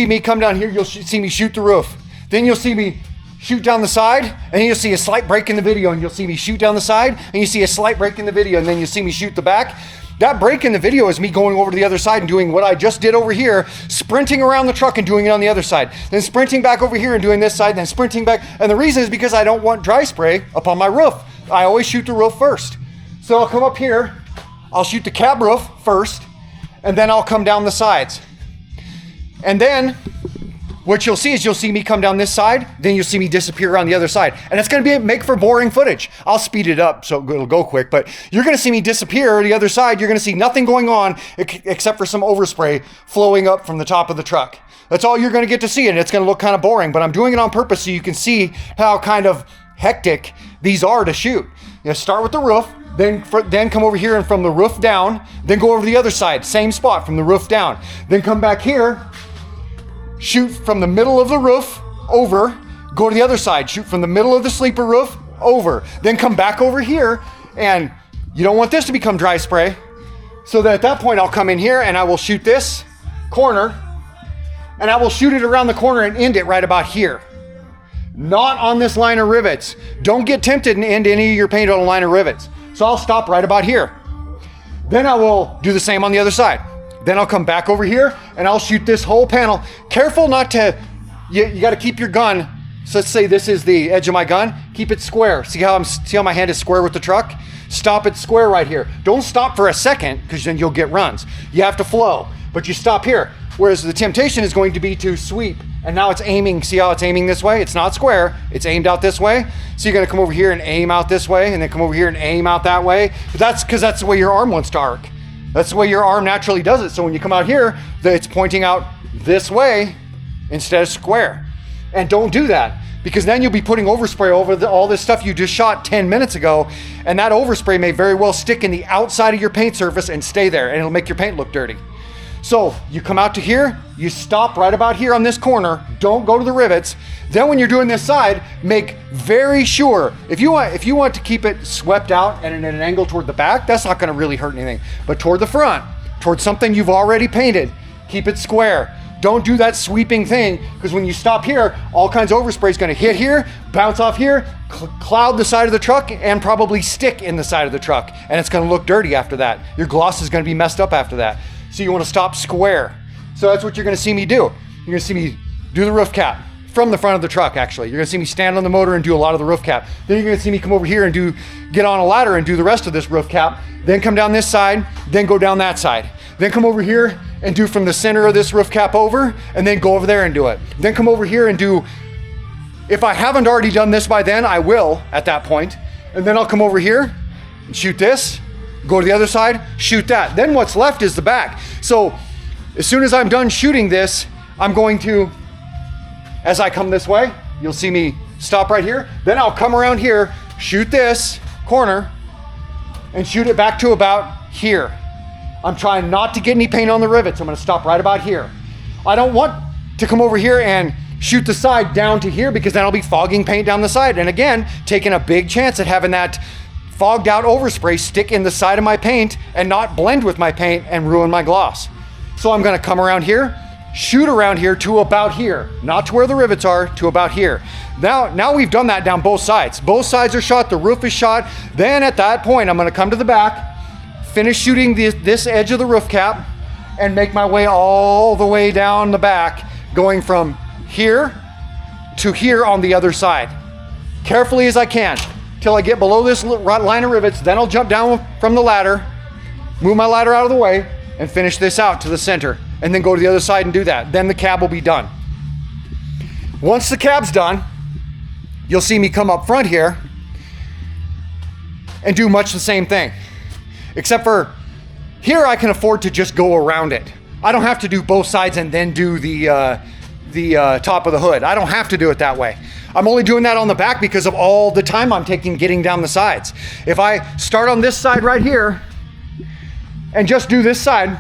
me come down here, you'll see me shoot the roof. Then you'll see me shoot down the side, and you'll see a slight break in the video, and you'll see me shoot down the side, and you see a slight break in the video, and then you'll see me shoot the back. That break in the video is me going over to the other side and doing what I just did over here, sprinting around the truck and doing it on the other side, then sprinting back over here and doing this side, then sprinting back. And the reason is because I don't want dry spray up on my roof. I always shoot the roof first. So I'll come up here, I'll shoot the cab roof first, and then I'll come down the sides. And then what you'll see is you'll see me come down this side, then you'll see me disappear around the other side. And it's gonna make for boring footage. I'll speed it up so it'll go quick, but you're gonna see me disappear the other side. You're gonna see nothing going on except for some overspray flowing up from the top of the truck. That's all you're gonna get to see, and it's gonna look kind of boring, but I'm doing it on purpose so you can see how kind of hectic these are to shoot. You know, start with the roof, then come over here and from the roof down, then go over to the other side, same spot from the roof down. Then come back here, shoot from the middle of the roof over, go to the other side, shoot from the middle of the sleeper roof over, then come back over here, and you don't want this to become dry spray. So that at that point I'll come in here and I will shoot this corner, and I will shoot it around the corner and end it right about here. Not on this line of rivets. Don't get tempted and end any of your paint on a line of rivets. So I'll stop right about here. Then I will do the same on the other side. Then I'll come back over here and I'll shoot this whole panel. Careful not to, you got to keep your gun So let's say this is the edge of my gun. Keep it square. See how my hand is square with the truck? Stop it square right here. Don't stop for a second, because then you'll get runs. You have to flow, but you stop here. Whereas the temptation is going to be to sweep, and now it's aiming. See how it's aiming this way? It's not square, it's aimed out this way. So you're gonna come over here and aim out this way, and then come over here and aim out that way. But that's because that's the way your arm wants to arc. That's the way your arm naturally does it. So when you come out here, it's pointing out this way instead of square. And don't do that, because then you'll be putting overspray over all this stuff you just shot 10 minutes ago, and that overspray may very well stick in the outside of your paint surface and stay there, and it'll make your paint look dirty. So you come out to here, you stop right about here on this corner, don't go to the rivets. Then when you're doing this side, make very sure, if you want to keep it swept out and at an angle toward the back, that's not gonna really hurt anything. But toward the front, toward something you've already painted, keep it square. Don't do that sweeping thing, because when you stop here, all kinds of overspray is going to hit here, bounce off here, cloud the side of the truck, and probably stick in the side of the truck. And it's going to look dirty after that. Your gloss is going to be messed up after that. So you want to stop square. So that's what you're going to see me do. You're going to see me do the roof cap from the front of the truck, actually. You're going to see me stand on the motor and do a lot of the roof cap. Then you're going to see me come over here and get on a ladder and do the rest of this roof cap. Then come down this side, then go down that side. Then come over here and do from the center of this roof cap over, and then go over there and do it. Then come over here and do, if I haven't already done this by then, I will at that point. And then I'll come over here and shoot this, go to the other side, shoot that. Then what's left is the back. So as soon as I'm done shooting this, I'm going to, as I come this way, you'll see me stop right here. Then I'll come around here, shoot this corner, and shoot it back to about here. I'm trying not to get any paint on the rivets. I'm gonna stop right about here. I don't want to come over here and shoot the side down to here, because then I'll be fogging paint down the side. And again, taking a big chance at having that fogged out overspray stick in the side of my paint and not blend with my paint and ruin my gloss. So I'm gonna come around here, shoot around here to about here, not to where the rivets are, to about here. Now we've done that down both sides. Both sides are shot, the roof is shot. Then at that point, I'm gonna come to the back, finish shooting this edge of the roof cap, and make my way all the way down the back, going from here to here on the other side. Carefully as I can, till I get below this line of rivets. Then I'll jump down from the ladder, move my ladder out of the way, and finish this out to the center, and then go to the other side and do that. Then the cab will be done. Once the cab's done, you'll see me come up front here and do much the same thing. Except for here, I can afford to just go around it. I don't have to do both sides and then do the top of the hood. I don't have to do it that way. I'm only doing that on the back because of all the time I'm taking getting down the sides. If I start on this side right here and just do this side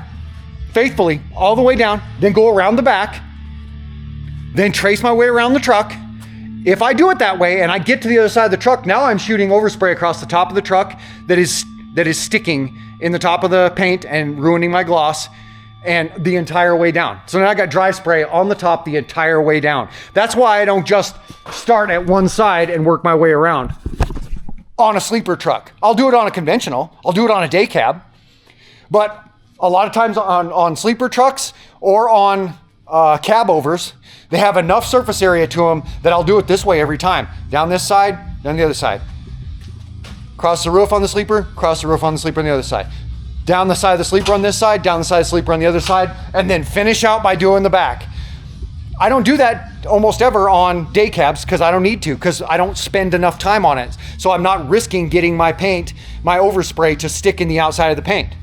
faithfully all the way down, then go around the back, then trace my way around the truck. If I do it that way and I get to the other side of the truck, now I'm shooting overspray across the top of the truck that is sticking in the top of the paint and ruining my gloss, and the entire way down. So now I got dry spray on the top the entire way down. That's why I don't just start at one side and work my way around on a sleeper truck. I'll do it on a conventional, I'll do it on a day cab, but a lot of times on sleeper trucks or on cab overs, they have enough surface area to them that I'll do it this way every time. Down this side, down the other side. Cross the roof on the sleeper, cross the roof on the sleeper on the other side. Down the side of the sleeper on this side, down the side of the sleeper on the other side, and then finish out by doing the back. I don't do that almost ever on day cabs because I don't need to, because I don't spend enough time on it. So I'm not risking getting my paint, my overspray to stick in the outside of the paint.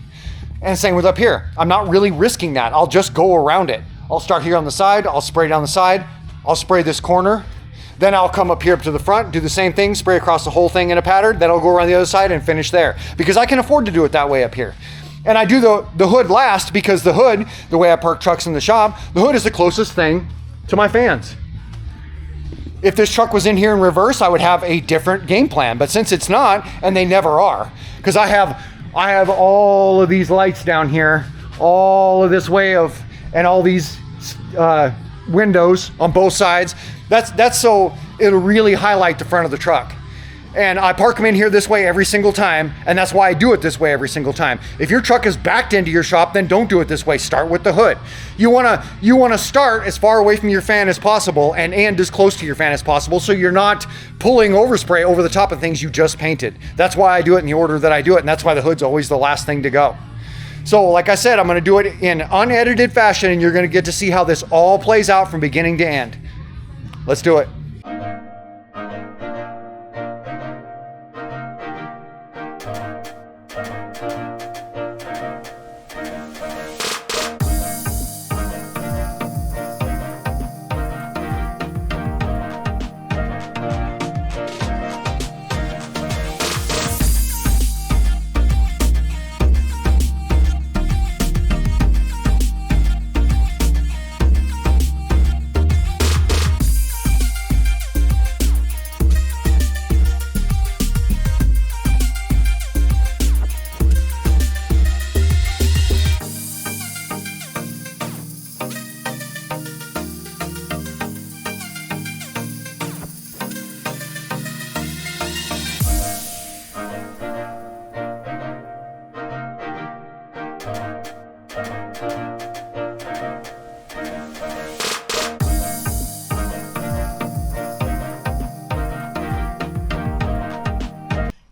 And same with up here. I'm not really risking that. I'll just go around it. I'll start here on the side, I'll spray down the side, I'll spray this corner, then I'll come up here up to the front, do the same thing, spray across the whole thing in a pattern, then I'll go around the other side and finish there. Because I can afford to do it that way up here. And I do the hood last because the hood, the way I park trucks in the shop, the hood is the closest thing to my fans. If this truck was in here in reverse, I would have a different game plan. But since it's not, and they never are, because I have all of these lights down here, all of this way of, and all these windows on both sides. That's so it'll really highlight the front of the truck. And I park them in here this way every single time, and that's why I do it this way every single time. If your truck is backed into your shop, then don't do it this way. Start with the hood. You wanna start as far away from your fan as possible and as close to your fan as possible, so you're not pulling overspray over the top of things you just painted. That's why I do it in the order that I do it, and that's why the hood's always the last thing to go. So like I said, I'm gonna do it in unedited fashion, and you're gonna get to see how this all plays out from beginning to end. Let's do it.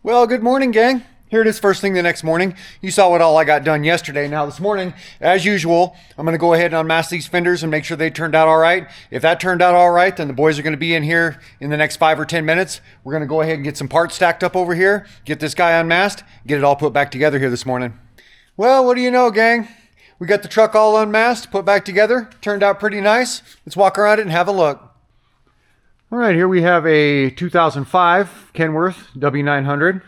Well, good morning, gang. Here it is first thing the next morning. You saw what all I got done yesterday. Now this morning, as usual, I'm going to go ahead and unmask these fenders and make sure they turned out all right. If that turned out all right, then the boys are going to be in here in the next 5 or 10 minutes. We're going to go ahead and get some parts stacked up over here, get this guy unmasked, get it all put back together here this morning. Well, what do you know, gang? We got the truck all unmasked, put back together, turned out pretty nice. Let's walk around it and have a look. All right, here we have a 2005 Kenworth W900.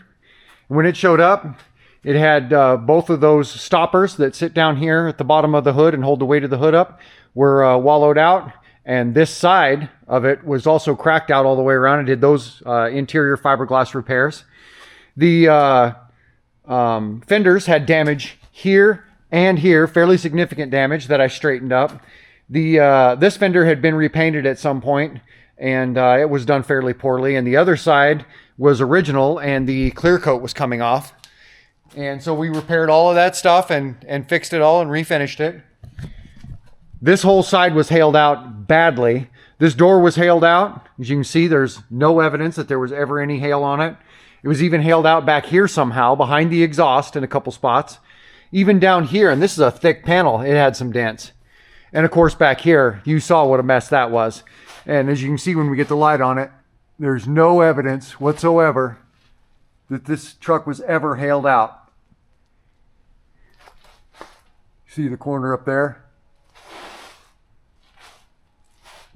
When it showed up, it had both of those stoppers that sit down here at the bottom of the hood and hold the weight of the hood up were wallowed out. And this side of it was also cracked out all the way around. It did those interior fiberglass repairs. The fenders had damage here and here, fairly significant damage that I straightened up. This fender had been repainted at some point, and it was done fairly poorly. And the other side was original, and the clear coat was coming off. And so we repaired all of that stuff and fixed it all and refinished it. This whole side was hailed out badly. This door was hailed out. As you can see, there's no evidence that there was ever any hail on it. It was even hailed out back here somehow, behind the exhaust in a couple spots. Even down here, and this is a thick panel, it had some dents. And of course back here, you saw what a mess that was. And as you can see when we get the light on it, there's no evidence whatsoever that this truck was ever hailed out. See the corner up there?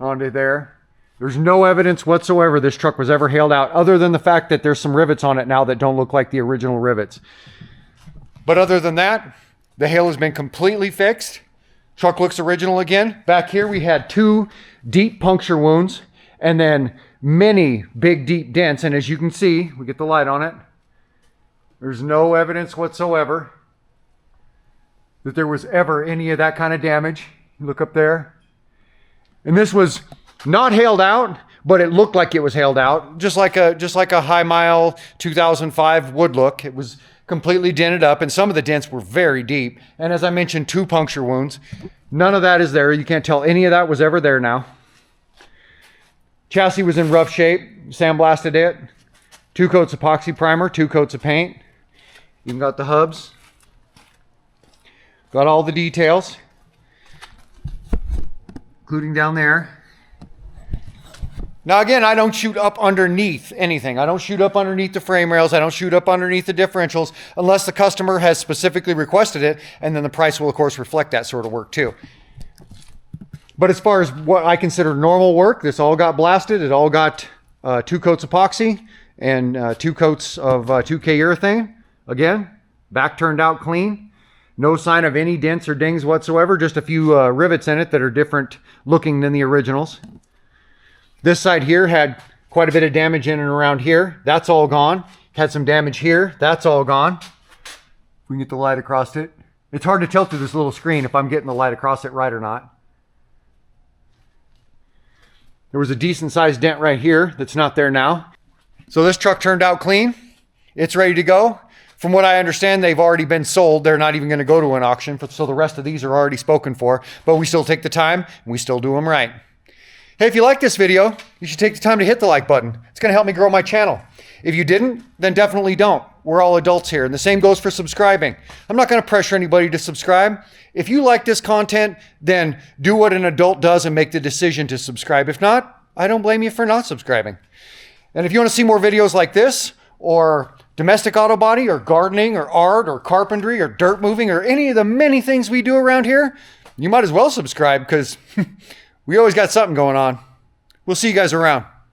Onto there. There's no evidence whatsoever this truck was ever hailed out, other than the fact that there's some rivets on it now that don't look like the original rivets. But other than that, the hail has been completely fixed. Truck looks original again. Back here we had 2 deep puncture wounds and then many big deep dents. And as you can see, we get the light on it, there's no evidence whatsoever that there was ever any of that kind of damage. Look up there. And this was not hailed out, but it looked like it was hailed out, just like a high mile 2005 would look. It was completely dented up, and some of the dents were very deep. And as I mentioned, 2 puncture wounds. None of that is there. You can't tell any of that was ever there now. Chassis was in rough shape. Sandblasted it. 2 coats epoxy primer, 2 coats of paint. Even got the hubs. Got all the details, including down there. Now again, I don't shoot up underneath anything. I don't shoot up underneath the frame rails. I don't shoot up underneath the differentials unless the customer has specifically requested it, and then the price will of course reflect that sort of work too. But as far as what I consider normal work, this all got blasted. It all got 2 coats epoxy and 2 coats of 2K urethane. Again, back turned out clean. No sign of any dents or dings whatsoever. Just a few rivets in it that are different looking than the originals. This side here had quite a bit of damage in and around here. That's all gone. Had some damage here. That's all gone. We can get the light across it. It's hard to tell through this little screen if I'm getting the light across it right or not. There was a decent sized dent right here that's not there now. So this truck turned out clean. It's ready to go. From what I understand, they've already been sold. They're not even going to go to an auction. So the rest of these are already spoken for. But we still take the time and we still do them right. Hey, if you like this video, you should take the time to hit the like button. It's going to help me grow my channel. If you didn't, then definitely don't. We're all adults here. And the same goes for subscribing. I'm not going to pressure anybody to subscribe. If you like this content, then do what an adult does and make the decision to subscribe. If not, I don't blame you for not subscribing. And if you want to see more videos like this, or domestic auto body, or gardening, or art, or carpentry, or dirt moving, or any of the many things we do around here, you might as well subscribe because we always got something going on. We'll see you guys around.